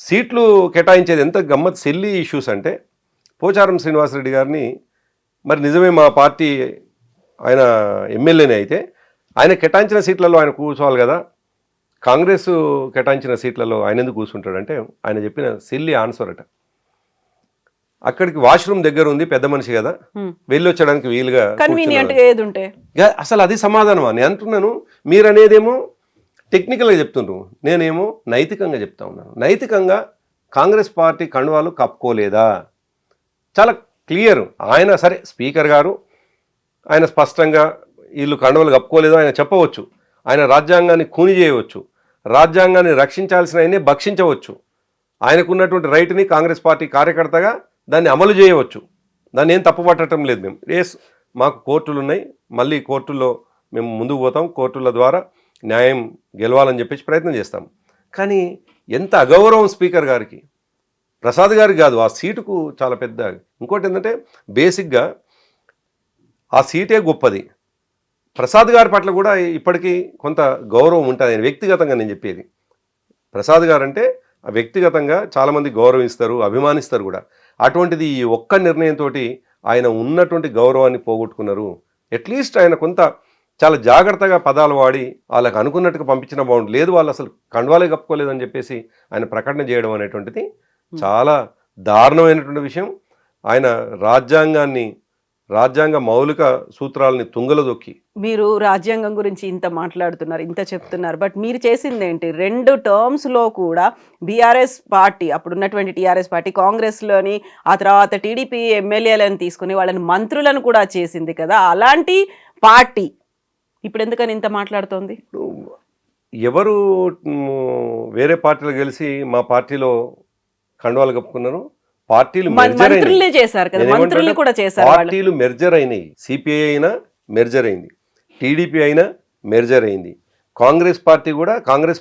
సీట్లు కేటాయించేది ఎంత గమ్మత్ సెల్లి ఇష్యూస్ అంటే, పోచారం శ్రీనివాసరెడ్డి గారిని మరి నిజమే మా పార్టీ ఆయన ఎమ్మెల్యేనే అయితే ఆయన కేటాయించిన సీట్లలో ఆయన కూర్చోవాలి కదా, కాంగ్రెస్ కేటాయించిన సీట్లలో ఆయన ఎందుకు కూర్చుంటాడంటే, ఆయన చెప్పిన సిల్లీ ఆన్సర్ అట. అక్కడికి వాష్రూమ్ దగ్గర ఉంది, పెద్ద మనిషి కదా, వెళ్ళి వచ్చడానికి వీలుగా అసలు అది సమాధానమా నేను అంటున్నాను. మీరు అనేదేమో టెక్నికల్గా చెప్తుండ్రు, నేనేమో నైతికంగా చెప్తా ఉన్నాను. నైతికంగా కాంగ్రెస్ పార్టీ కండువాలు కప్పుకోలేదా? చాలా క్లియర్. ఆయన సరే స్పీకర్ గారు ఆయన స్పష్టంగా వీళ్ళు కండువలు కప్పుకోలేదు ఆయన చెప్పవచ్చు. ఆయన రాజ్యాంగాన్ని ఖూని చేయవచ్చు, రాజ్యాంగాన్ని రక్షించాల్సిన ఆయన్ని భక్షించవచ్చు. ఆయనకున్నటువంటి రైట్ని కాంగ్రెస్ పార్టీ కార్యకర్తగా దాన్ని అమలు చేయవచ్చు. దాన్ని ఏం తప్పు పట్టడం లేదు. మేము మాకు కోర్టులు ఉన్నాయి, మళ్ళీ కోర్టుల్లో మేము ముందుకు పోతాం, కోర్టుల ద్వారా న్యాయం గెలవాలని చెప్పేసి ప్రయత్నం చేస్తాం. కానీ ఎంత అగౌరవం స్పీకర్ గారికి, ప్రసాద్ గారికి కాదు, ఆ సీటుకు చాలా పెద్ద. ఇంకోటి ఏంటంటే, బేసిక్గా ఆ సీటే గొప్పది. ప్రసాద్ గారి పట్ల కూడా ఇప్పటికీ కొంత గౌరవం ఉంటుంది. ఆయన వ్యక్తిగతంగా నేను చెప్పేది, ప్రసాద్ గారు అంటే వ్యక్తిగతంగా చాలామంది గౌరవిస్తారు, అభిమానిస్తారు కూడా. అటువంటిది ఈ ఒక్క నిర్ణయంతో ఆయన ఉన్నటువంటి గౌరవాన్ని పోగొట్టుకున్నారు. అట్లీస్ట్ ఆయన కొంత చాలా జాగ్రత్తగా పదాలు వాడి వాళ్ళకి అనుకున్నట్టుగా పంపించిన బాగుండు. లేదు వాళ్ళు అసలు కండువాలే కప్పుకోలేదని చెప్పేసి ఆయన ప్రకటన చేయడం అనేటువంటిది చాలా దారుణమైనటువంటి విషయం. ఆయన రాజ్యాంగ మౌలిక సూత్రాలని తుంగలో దొక్కి. మీరు రాజ్యాంగం గురించి ఇంత మాట్లాడుతున్నారు, ఇంత చెప్తున్నారు, బట్ మీరు చేసింది ఏంటి? 2 టర్మ్స్లో కూడా బీఆర్ఎస్ పార్టీ, అప్పుడున్నటువంటి టీఆర్ఎస్ పార్టీ కాంగ్రెస్లోని, ఆ తర్వాత టీడీపీ ఎమ్మెల్యేలను తీసుకుని వాళ్ళని మంత్రులను కూడా చేసింది కదా. అలాంటి పార్టీ ఇప్పుడు ఎందుకని ఇంత మాట్లాడుతోంది? ఎవరు వేరే పార్టీలు గెలిచి మా పార్టీలో కండువాలు కప్పుకున్నారు? పార్టీలు మెర్జర్ అయినాయి. సిపిఐ అయినా మెర్జర్ అయింది, టీడీపీ అయినా మెర్జర్ అయింది, కాంగ్రెస్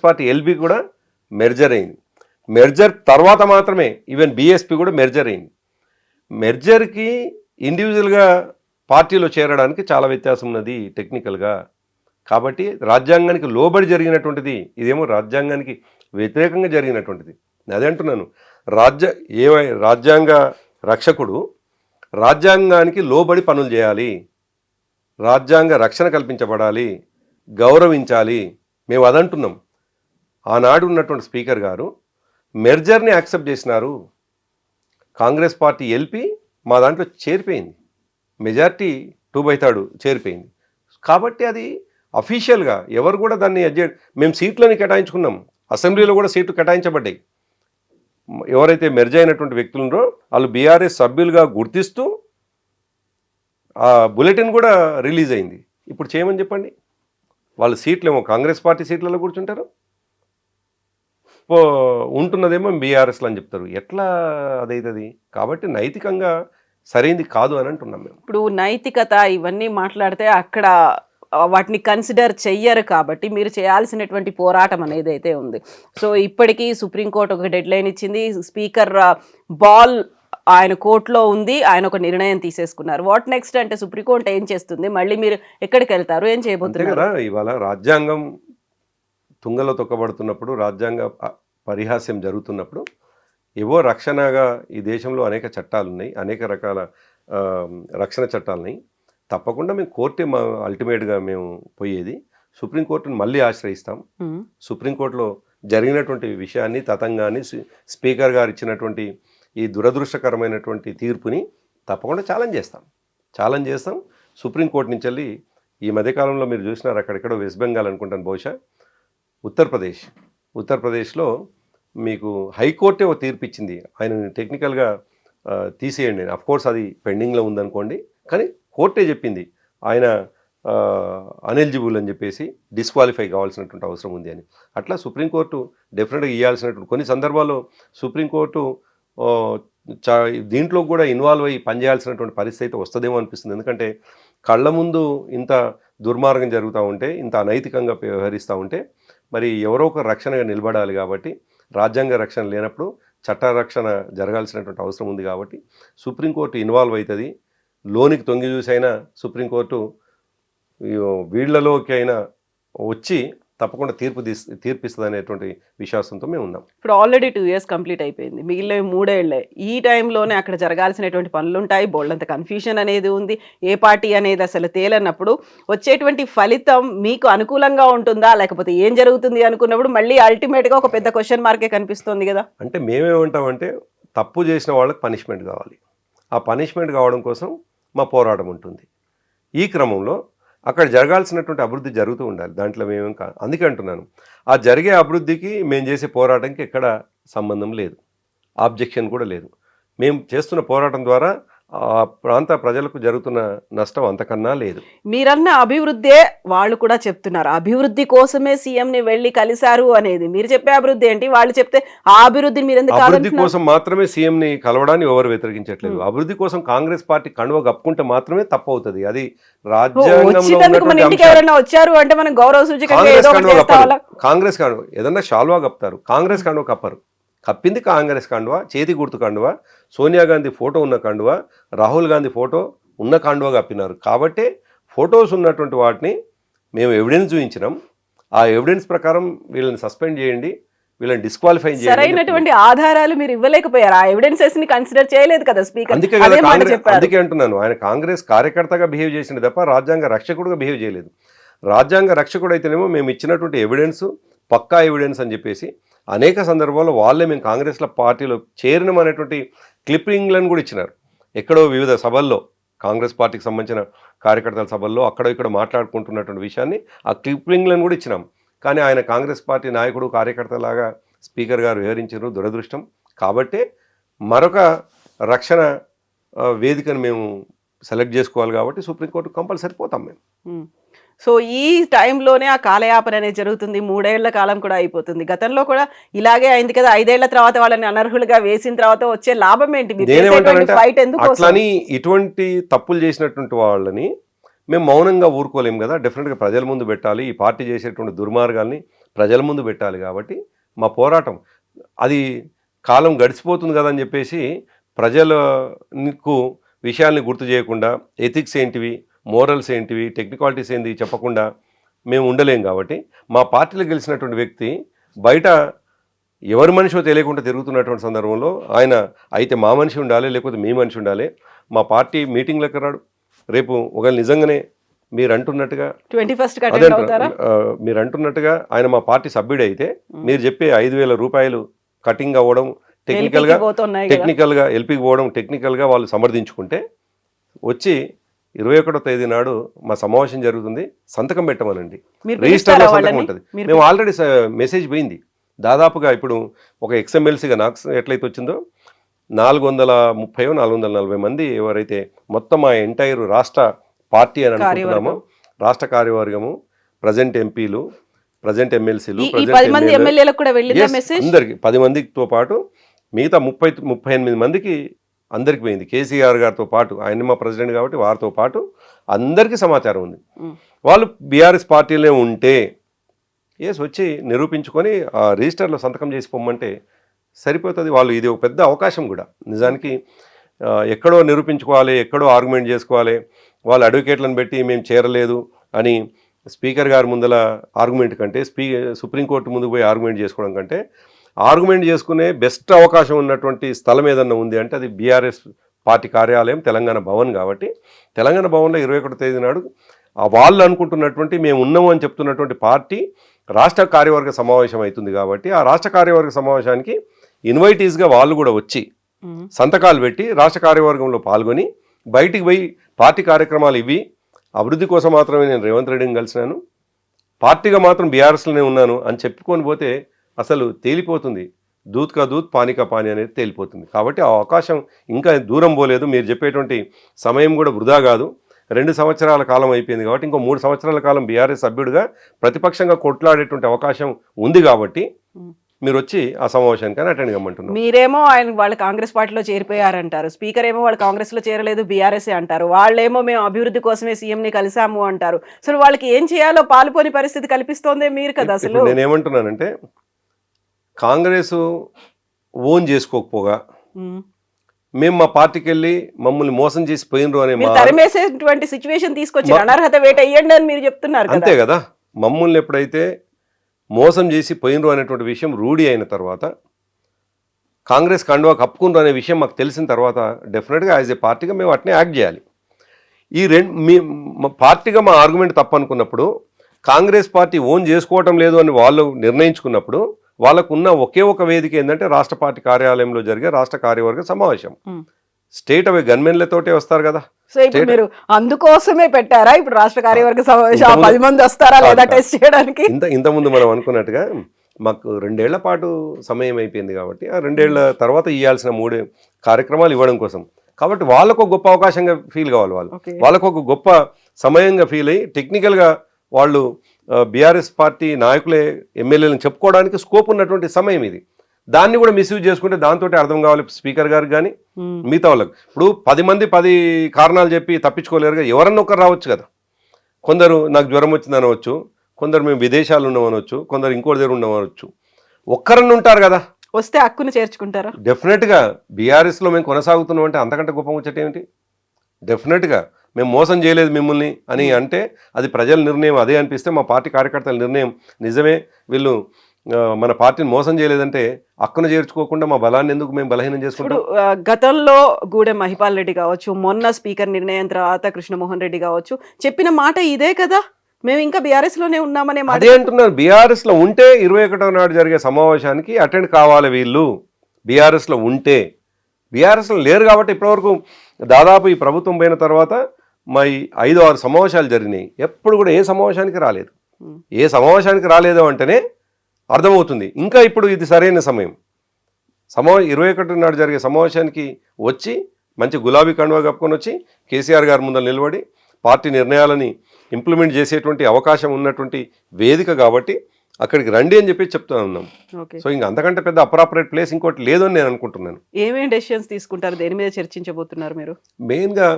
పార్టీ ఎల్బీ కూడా మెర్జర్ అయింది. మెర్జర్ తర్వాత మాత్రమే ఈవెన్ బీఎస్పీ కూడా మెర్జర్ అయింది. మెర్జర్కి ఇండివిజువల్గా పార్టీలో చేరడానికి చాలా వ్యత్యాసం ఉన్నది టెక్నికల్గా. కాబట్టి రాజ్యాంగానికి లోబడి జరిగినటువంటిది, ఇదేమో రాజ్యాంగానికి వ్యతిరేకంగా జరిగినటువంటిది. అదే అంటున్నాను, రాజ్యాంగ రక్షకుడు రాజ్యాంగానికి లోబడి పనులు చేయాలి, రాజ్యాంగ రక్షణ కల్పించబడాలి, గౌరవించాలి. మేము అదంటున్నాం. ఆనాడు ఉన్నటువంటి స్పీకర్ గారు మెర్జర్ని యాక్సెప్ట్ చేసినారు. కాంగ్రెస్ పార్టీ ఎల్పీ మా దాంట్లో చేరిపోయింది, మెజార్టీ 2/3 చేరిపోయింది. కాబట్టి అది అఫీషియల్గా ఎవరు కూడా దాన్ని మేము సీట్లని కేటాయించుకున్నాం, అసెంబ్లీలో కూడా సీట్లు కేటాయించబడ్డాయి. ఎవరైతే మెర్జ్ అయినటువంటి వ్యక్తులు ఉన్నారో వాళ్ళు బీఆర్ఎస్ సభ్యులుగా గుర్తిస్తూ ఆ బులెటిన్ కూడా రిలీజ్ అయింది. ఇప్పుడు చేయమని చెప్పండి, వాళ్ళ సీట్లేమో కాంగ్రెస్ పార్టీ సీట్లలో కూర్చుంటారు, ఉంటున్నదేమో బీఆర్ఎస్లో అని చెప్తారు. ఎట్లా అదైతుంది? కాబట్టి నైతికంగా సరైనది కాదు అని అంటున్నాం మేము. ఇప్పుడు నైతికత ఇవన్నీ మాట్లాడితే అక్కడ వాటిని కన్సిడర్ చెయ్యరు. కాబట్టి మీరు చేయాల్సినటువంటి పోరాటం అనేది అయితే ఉంది. సో ఇప్పటికీ సుప్రీంకోర్టు ఒక డెడ్ లైన్ ఇచ్చింది. స్పీకర్ బాల్ ఆయన కోర్టులో ఉంది, ఆయన ఒక నిర్ణయం తీసేసుకున్నారు. వాట్ నెక్స్ట్ అంటే సుప్రీంకోర్టు ఏం చేస్తుంది? మళ్ళీ మీరు ఎక్కడికి వెళ్తారు? ఏం అంతే చేయబోతున్నారు? కదా, ఇవాళ రాజ్యాంగం తుంగలో తొక్కబడుతున్నప్పుడు, రాజ్యాంగ పరిహాస్యం జరుగుతున్నప్పుడు ఏవో రక్షణగా ఈ దేశంలో అనేక చట్టాలు ఉన్నాయి, అనేక రకాల ఆ, రక్షణ చట్టాలు ఉన్నాయి. తప్పకుండా మేము కోర్టే మా అల్టిమేట్గా మేము పోయేది. సుప్రీంకోర్టును మళ్ళీ ఆశ్రయిస్తాం. ఉమ్. సుప్రీంకోర్టులో జరిగినటువంటి విషయాన్ని, తతంగాన్ని, స్పీకర్ గారు ఇచ్చినటువంటి ఈ దురదృష్టకరమైనటువంటి తీర్పుని తప్పకుండా ఛాలెంజ్ చేస్తాం. సుప్రీంకోర్టు నుంచి వెళ్ళి ఈ మధ్యకాలంలో మీరు చూసినారు, అక్కడెక్కడో వెస్ట్ బెంగాల్ అనుకుంటాను, బహుశా ఉత్తరప్రదేశ్లో మీకు హైకోర్టే ఒక తీర్పు ఇచ్చింది, ఆయన టెక్నికల్గా తీసేయండి. అఫ్కోర్స్ అది పెండింగ్లో ఉందనుకోండి, కానీ కోర్టే చెప్పింది ఆయన అనెలిజిబుల్ అని చెప్పేసి డిస్క్వాలిఫై కావాల్సినటువంటి అవసరం ఉంది అని. అట్లా సుప్రీంకోర్టు డెఫినెట్గా ఇవ్వాల్సినటువంటి కొన్ని సందర్భాల్లో సుప్రీంకోర్టు దీంట్లో కూడా ఇన్వాల్వ్ అయ్యి పనిచేయాల్సినటువంటి పరిస్థితి వస్తుందేమో అనిపిస్తుంది. ఎందుకంటే కళ్ళ ముందు ఇంత దుర్మార్గం జరుగుతూ ఉంటే, ఇంత అనైతికంగా వ్యవహరిస్తూ ఉంటే మరి ఎవరో ఒక రక్షణగా నిలబడాలి. కాబట్టి రాజ్యాంగ రక్షణ లేనప్పుడు చట్ట రక్షణ జరగాల్సినటువంటి అవసరం ఉంది. కాబట్టి సుప్రీంకోర్టు ఇన్వాల్వ్ అవుతుంది. లోనికి తొంగి చూసైనా సుప్రీంకోర్టు వీళ్లలోకి అయినా వచ్చి తప్పకుండా తీర్పిస్తుంది అనేటువంటి విశ్వాసంతో మేము ఉన్నాం. ఇప్పుడు ఆల్రెడీ 2 years కంప్లీట్ అయిపోయింది, మిగిలిన 3 ఏళ్లే. ఈ టైంలోనే అక్కడ జరగాల్సినటువంటి పనులు ఉంటాయి, బోల్డంత కన్ఫ్యూషన్ అనేది ఉంది, ఏ పార్టీ అనేది అసలు తేలన్నప్పుడు వచ్చేటువంటి ఫలితం మీకు అనుకూలంగా ఉంటుందా, లేకపోతే ఏం జరుగుతుంది అనుకున్నప్పుడు మళ్ళీ అల్టిమేట్గా ఒక పెద్ద క్వశ్చన్ మార్కే కనిపిస్తుంది కదా. అంటే మేమేమంటామంటే తప్పు చేసిన వాళ్ళకి పనిష్మెంట్ కావాలి. ఆ పనిష్మెంట్ కావడం కోసం మా పోరాటం ఉంటుంది. ఈ క్రమంలో అక్కడ జరగాల్సినటువంటి అభివృద్ధి జరుగుతూ ఉండాలి. దాంట్లో మేము అందుకే అంటున్నాను, ఆ జరిగే అభివృద్ధికి మేము చేసే పోరాటంకి ఎక్కడ సంబంధం లేదు, ఆబ్జెక్షన్ కూడా లేదు. మేము చేస్తున్న పోరాటం ద్వారా ఆ ప్రాంత ప్రజలకు జరుగుతున్న నష్టం అంతకన్నా లేదు. మీరన్న అభివృద్ధే వాళ్ళు కూడా చెప్తున్నారు, అభివృద్ధి కోసమే సీఎంని వెళ్ళి కలిశారు అనేది. మీరు చెప్పే అభివృద్ధి ఏంటి, వాళ్ళు చెప్తే ఆ అభివృద్ధిని మీరు ఎందుకు అభివృద్ధి కోసం మాత్రమే సీఎంని కలవడాన్ని ఎవరు వ్యతిరేకించట్లేదు. అభివృద్ధి కోసం కాంగ్రెస్ పార్టీ కండువ కప్పుకుంటే మాత్రమే తప్పు అవుతుంది. అది మన ఇంటికి ఎవరైనా వచ్చారు అంటే మనం గౌరవ సూచికంగా కాంగ్రెస్ కండువ ఏదన్నా షాల్వా కప్తారు, కాంగ్రెస్ కండువ కప్పరు. కప్పింది కాంగ్రెస్ కండువ, చేతి గుర్తు కండువ, సోనియా గాంధీ ఫోటో ఉన్న కండువ, రాహుల్ గాంధీ ఫోటో ఉన్న కండువ కప్పినారు. కాబట్టి ఫొటోస్ ఉన్నటువంటి వాటిని మేము ఎవిడెన్స్ చూపించినాం. ఆ ఎవిడెన్స్ ప్రకారం వీళ్ళని సస్పెండ్ చేయండి, వీళ్ళని డిస్క్వాలిఫై చేయండి. సరైనటువంటి ఆధారాలు మీరు ఇవ్వలేకపోయారు, ఆ ఎవిడెన్సెస్ ని కన్సిడర్ చేయలేదు కదా స్పీకర్. అందుకే అంటున్నాను, ఆయన కాంగ్రెస్ కార్యకర్తగా బిహేవ్ చేసింది తప్ప రాజ్యాంగ రక్షకుడుగా బిహేవ్ చేయలేదు. రాజ్యాంగ రక్షకుడు అయితేనేమో మేము ఇచ్చినటువంటి ఎవిడెన్స్ పక్కా ఎవిడెన్స్ అని చెప్పేసి అనేక సందర్భాల్లో వాళ్ళే మేము కాంగ్రెస్ల పార్టీలో చేరినమనేటువంటి క్లిప్పింగ్లను కూడా ఇచ్చినారు. ఎక్కడో వివిధ సభల్లో కాంగ్రెస్ పార్టీకి సంబంధించిన కార్యకర్తల సభల్లో అక్కడ ఇక్కడ మాట్లాడుకుంటున్నటువంటి విషయాన్ని ఆ క్లిప్పింగ్లను కూడా ఇచ్చినాం. కానీ ఆయన కాంగ్రెస్ పార్టీ నాయకుడు కార్యకర్తలాగా స్పీకర్ గారు వివరించారు, దురదృష్టం. కాబట్టే మరొక రక్షణ వేదికను మేము సెలెక్ట్ చేసుకోవాలి. కాబట్టి సుప్రీంకోర్టు కంపల్సరీ పోతాం మేము. సో ఈ టైంలోనే ఆ కాలయాపన అనేది జరుగుతుంది, 3 ఏళ్ల కాలం కూడా అయిపోతుంది. గతంలో కూడా ఇలాగే అయింది కదా, 5 ఏళ్ల తర్వాత వాళ్ళని అనర్హులుగా వేసిన తర్వాత వచ్చే లాభం ఏంటి? ఫైట్ ఎందుకు? అట్లని ఇటువంటి తప్పులు చేసినటువంటి వాళ్ళని మేము మౌనంగా ఊరుకోలేము కదా. డెఫినెట్గా ప్రజల ముందు పెట్టాలి, ఈ పార్టీ చేసేటువంటి దుర్మార్గాల్ని ప్రజల ముందు పెట్టాలి. కాబట్టి మా పోరాటం అది కాలం గడిచిపోతుంది కదా అని చెప్పేసి ప్రజలకు విషయాల్ని గుర్తు చేయకుండా, ఎథిక్స్ ఏంటివి, మోరల్స్ ఏంటివి, టెక్నికాలిటీస్ ఏంటి చెప్పకుండా మేము ఉండలేం. కాబట్టి మా పార్టీలో గెలిచినటువంటి వ్యక్తి బయట ఎవరి మనిషో తెలియకుండా తిరుగుతున్నటువంటి సందర్భంలో ఆయన అయితే మా మనిషి ఉండాలి, లేకపోతే మీ మనిషి ఉండాలి. మా పార్టీ మీటింగ్లకు రాడు. రేపు ఒకవేళ నిజంగానే మీరు అంటున్నట్టుగా ఆయన మా పార్టీ సభ్యుడు అయితే మీరు చెప్పే 5,000 రూపాయలు కటింగ్ అవ్వడం, టెక్నికల్గా ఎల్పీకి పోవడం, టెక్నికల్గా వాళ్ళు సమర్థించుకుంటే వచ్చి 21వ తేదీ నాడు మా సమావేశం జరుగుతుంది, సంతకం పెట్టమనండి, రిజిస్టర్లో సంతకం ఉంటుంది. మేము ఆల్రెడీ మెసేజ్ పోయింది. దాదాపుగా ఇప్పుడు ఒక ఎక్స్ఎమ్మెల్సీగా నాకు ఎట్లయితే వచ్చిందో 430-440 మంది ఎవరైతే మొత్తం మా ఎంటైర్ రాష్ట్ర పార్టీ అని అనుకుంటున్నామో, రాష్ట్ర కార్యవర్గము, ప్రజెంట్ ఎంపీలు, ప్రజెంట్ ఎమ్మెల్సీలు, అందరికి 10 మందితో పాటు మిగతా 38 మందికి అందరికి పోయింది. కేసీఆర్ గారితో పాటు, ఆయన మా ప్రెసిడెంట్ కాబట్టి వారితో పాటు అందరికీ సమాచారం ఉంది. వాళ్ళు బీఆర్ఎస్ పార్టీలో ఉంటే వచ్చి నిరూపించుకొని ఆ రిజిస్టర్లో సంతకం చేసి పొమ్మంటే సరిపోతుంది. వాళ్ళు ఇది ఒక పెద్ద అవకాశం కూడా. నిజానికి ఎక్కడో నిరూపించుకోవాలి, ఎక్కడో ఆర్గ్యుమెంట్ చేసుకోవాలి, వాళ్ళు అడ్వకేట్లను పెట్టి మేము చేరలేదు అని స్పీకర్ గారి ముందల ఆర్గ్యుమెంట్ కంటే సుప్రీంకోర్టు ముందుకు పోయి ఆర్గ్యుమెంట్ చేసుకోవడం కంటే ఆర్గ్యుమెంట్ చేసుకునే బెస్ట్ అవకాశం ఉన్నటువంటి స్థలం ఏదన్నా ఉంది అంటే అది బీఆర్ఎస్ పార్టీ కార్యాలయం తెలంగాణ భవన్. కాబట్టి తెలంగాణ భవన్లో 21వ తేదీ నాడు వాళ్ళు అనుకుంటున్నటువంటి మేము ఉన్నాము అని చెప్తున్నటువంటి పార్టీ రాష్ట్ర కార్యవర్గ సమావేశం అవుతుంది. కాబట్టి ఆ రాష్ట్ర కార్యవర్గ సమావేశానికి ఇన్వైటీస్గా వాళ్ళు కూడా వచ్చి సంతకాలు పెట్టి రాష్ట్ర కార్యవర్గంలో పాల్గొని బయటికి పోయి పార్టీ కార్యక్రమాలు ఇవి, అభివృద్ధి కోసం మాత్రమే నేను రేవంత్ రెడ్డిని కలిసినాను, పార్టీగా మాత్రం బీఆర్ఎస్లోనే ఉన్నాను అని చెప్పుకొని పోతే అసలు తేలిపోతుంది. దూత్ కా దూత్ పానీ కా పానీ అనేది తేలిపోతుంది. కాబట్టి ఆ అవకాశం ఇంకా దూరం పోలేదు. మీరు చెప్పేటువంటి సమయం కూడా వృధా కాదు. 2 సంవత్సరాల కాలం అయిపోయింది కాబట్టి ఇంకో 3 సంవత్సరాల కాలం బీఆర్ఎస్ సభ్యుడిగా ప్రతిపక్షంగా కొట్లాడేటువంటి అవకాశం ఉంది. కాబట్టి మీరు వచ్చి ఆ సమావేశానికి అటెండ్ కమ్మంటున్నారు. మీరేమో వాళ్ళు కాంగ్రెస్ పార్టీలో చేరిపోయారంటారు, స్పీకర్ ఏమో వాళ్ళు కాంగ్రెస్లో చేరలేదు బీఆర్ఎస్ అంటారు, వాళ్ళేమో మేము అభివృద్ధి కోసమే సీఎంని కలిసాము అంటారు. అసలు వాళ్ళకి ఏం చేయాలో పాలుపోని పరిస్థితి కల్పిస్తోందే మీరు కదా. అసలు నేనేమంటున్నానంటే కాంగ్రెస్ ఓన్ చేసుకోకపోగా మేము మా పార్టీకి వెళ్ళి మమ్మల్ని మోసం చేసి పోయినరు అనే తరిమేసేటువంటి సిచ్యువేషన్ తీసుకొచ్చి అనర్హత వేట వేయండి అని మీరు చెప్తున్నారు. అంతే కదా, మమ్మల్ని ఎప్పుడైతే మోసం చేసి పోయినరు అనేటువంటి విషయం రూఢి అయిన తర్వాత కాంగ్రెస్ కండువా కప్పుకుండ్రు అనే విషయం మాకు తెలిసిన తర్వాత డెఫినెట్గా యాజ్ ఏ పార్టీగా మేము అట్నే యాక్ట్ చేయాలి. ఈ పార్టీగా మా ఆర్గ్యుమెంట్ తప్పనుకున్నప్పుడు కాంగ్రెస్ పార్టీ ఓన్ చేసుకోవటం లేదు అని వాళ్ళు నిర్ణయించుకున్నప్పుడు వాళ్ళకున్న ఒకే ఒక వేదిక ఏంటంటే రాష్ట్ర పార్టీ కార్యాలయంలో జరిగే రాష్ట్ర కార్యవర్గ సమావేశం. స్టేట్ అవే గన్మెన్లతోటే వస్తారు కదా. సో ఇప్పుడు మీరు అందుకోసమే పెట్టారా ఇప్పుడు రాష్ట్ర కార్యవర్గ సమావేశం? 10 మంది వస్తారా లేదా టెస్ట్ చేయడానికి? ఇంతకుముందు మనం అనుకున్నట్టుగా మాకు 2 ఏళ్ల పాటు సమయం అయిపోయింది కాబట్టి ఆ 2 ఏళ్ల తర్వాత ఇవ్వాల్సిన 3 కార్యక్రమాలు ఇవ్వడం కోసం. కాబట్టి వాళ్ళకు ఒక గొప్ప అవకాశంగా ఫీల్ కావాలి, వాళ్ళకు ఒక గొప్ప సమయంగా ఫీల్ అయ్యి టెక్నికల్గా వాళ్ళు బీఆర్ఎస్ పార్టీ నాయకులే ఎమ్మెల్యేలను చెప్పుకోవడానికి స్కోప్ ఉన్నటువంటి సమయం ఇది. దాన్ని కూడా మిస్యూజ్ చేసుకుంటే దాంతో అర్థం కావాలి స్పీకర్ గారికి కానీ మిగతా వాళ్ళకి. ఇప్పుడు 10 మంది 10 కారణాలు చెప్పి తప్పించుకోలేరుగా, ఎవరన్నా ఒకరు రావచ్చు కదా. కొందరు నాకు జ్వరం వచ్చింది అనవచ్చు, కొందరు మేము విదేశాలు ఉన్నామనవచ్చు, కొందరు ఇంకోటి దగ్గర ఉన్నామనవచ్చు, ఒక్కరన్నా ఉంటారు కదా. వస్తే హక్కును చేర్చుకుంటారా? డెఫినెట్గా బీఆర్ఎస్లో మేము కొనసాగుతున్నాం అంటే అంతకంటే గొప్ప ముచ్చట ఏమిటి? డెఫినెట్గా మేము మోసం చేయలేదు మిమ్మల్ని అని అంటే అది ప్రజల నిర్ణయం. అదే అనిపిస్తే మా పార్టీ కార్యకర్తల నిర్ణయం నిజమే, వీళ్ళు మన పార్టీని మోసం చేయలేదంటే అక్కున చేర్చుకోకుండా మా బలాన్ని ఎందుకు మేము బలహీనం చేసుకుంటాం? గతంలో గూడెం మహిపాల్ రెడ్డి కావచ్చు, మొన్న స్పీకర్ నిర్ణయం తర్వాత కృష్ణమోహన్ రెడ్డి కావచ్చు చెప్పిన మాట ఇదే కదా, మేము ఇంకా బీఆర్ఎస్ లోనే ఉన్నామనే మాట. అదే అంటున్నారు, బీఆర్ఎస్ లో ఉంటే 21వ నాడు జరిగే సమావేశానికి అటెండ్ కావాలి వీళ్ళు. బీఆర్ఎస్ లో ఉంటే, బీఆర్ఎస్ లో లేరు కాబట్టి ఇప్పటివరకు దాదాపు ఈ ప్రభుత్వం పోయిన తర్వాత మా 5-6 సమావేశాలు జరిగినాయి. ఎప్పుడు కూడా ఏ సమావేశానికి రాలేదు. ఏ సమావేశానికి రాలేదు అంటేనే అర్థమవుతుంది ఇంకా ఇప్పుడు ఇది సరైన సమయం. 21 నాడు జరిగే సమావేశానికి వచ్చి మంచి గులాబీ కండువా కప్పుకొని వచ్చి కేసీఆర్ గారి ముందర నిలబడి పార్టీ నిర్ణయాలని ఇంప్లిమెంట్ చేసేటువంటి అవకాశం ఉన్నటువంటి వేదిక కాబట్టి అక్కడికి రండి అని చెప్పి చెప్తూ ఉన్నాం. సో ఇంకా అంతకంటే పెద్ద అప్రాపరేట్ ప్లేస్ ఇంకోటి లేదు అని నేను అనుకుంటున్నాను. ఏమేమి డెసిషన్స్ తీసుకుంటారు, దేని మీద చర్చించబోతున్నారు మీరు? మెయిన్గా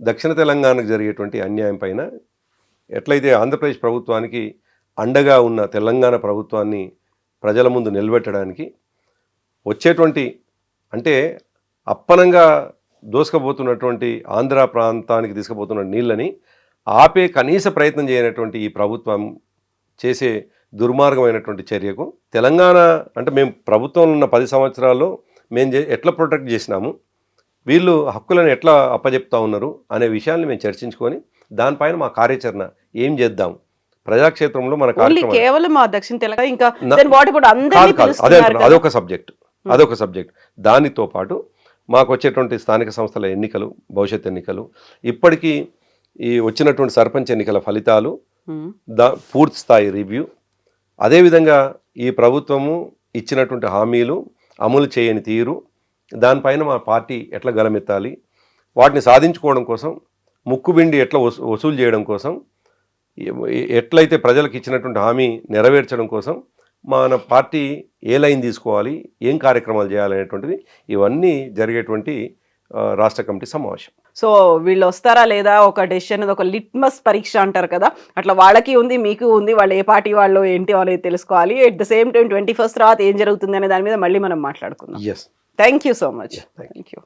దక్షిణ తెలంగాణకు జరిగేటువంటి అన్యాయం పైన ఎట్లయితే ఆంధ్రప్రదేశ్ ప్రభుత్వానికి అండగా ఉన్న తెలంగాణ ప్రభుత్వాన్ని ప్రజల ముందు నిలబెట్టడానికి వచ్చేటువంటి అంటే అప్పనంగా దోసుకపోతున్నటువంటి ఆంధ్ర ప్రాంతానికి తీసుకుపోతున్న నీళ్ళని ఆపే కనీస ప్రయత్నం చేయనటువంటి ఈ ప్రభుత్వం చేసే దుర్మార్గమైనటువంటి చర్యకు తెలంగాణ అంటే మేము ప్రభుత్వంలో ఉన్న 10 సంవత్సరాల్లో మేము ఎట్లా ప్రొటెక్ట్ చేసినాము, వీళ్ళు హక్కులను ఎట్లా అప్పచెప్తా ఉన్నారు అనే విషయాన్ని మేము చర్చించుకొని దానిపైన మా కార్యాచరణ ఏం చేద్దాం ప్రజాక్షేత్రంలో మన కేవలం దక్షిణ తెలంగాణ ఇంకా అదొక సబ్జెక్ట్. దానితో పాటు మాకు వచ్చేటువంటి స్థానిక సంస్థల ఎన్నికలు, భవిష్యత్ ఎన్నికలు, ఇప్పటికీ ఈ వచ్చినటువంటి సర్పంచ్ ఎన్నికల ఫలితాలు, పూర్తి స్థాయి రివ్యూ, అదేవిధంగా ఈ ప్రభుత్వము ఇచ్చినటువంటి హామీలు అమలు చేయని తీరు, దానిపైన మా పార్టీ ఎట్లా గలమెత్తాలి, వాటిని సాధించుకోవడం కోసం ముక్కుబిండి ఎట్లా వసూలు చేయడం కోసం, ఎట్లయితే ప్రజలకు ఇచ్చినటువంటి హామీ నెరవేర్చడం కోసం మన పార్టీ ఏ లైన్ తీసుకోవాలి, ఏం కార్యక్రమాలు చేయాలనేటువంటిది ఇవన్నీ జరిగేటువంటి రాష్ట్ర కమిటీ సమావేశం. సో వీళ్ళు వస్తారా లేదా ఒక డెసిషన్, ఒక లిట్మస్ పరీక్ష అంటారు కదా, అట్లా వాళ్ళకి ఉంది మీకు ఉంది, వాళ్ళు ఏ పార్టీ వాళ్ళు ఏంటి అనేది తెలుసుకోవాలి. At the same time 21st తర్వాత ఏం జరుగుతుంది అనే దాని మీద మళ్ళీ మనం మాట్లాడుకుందాం. Yes. Thank you so much. Thank you.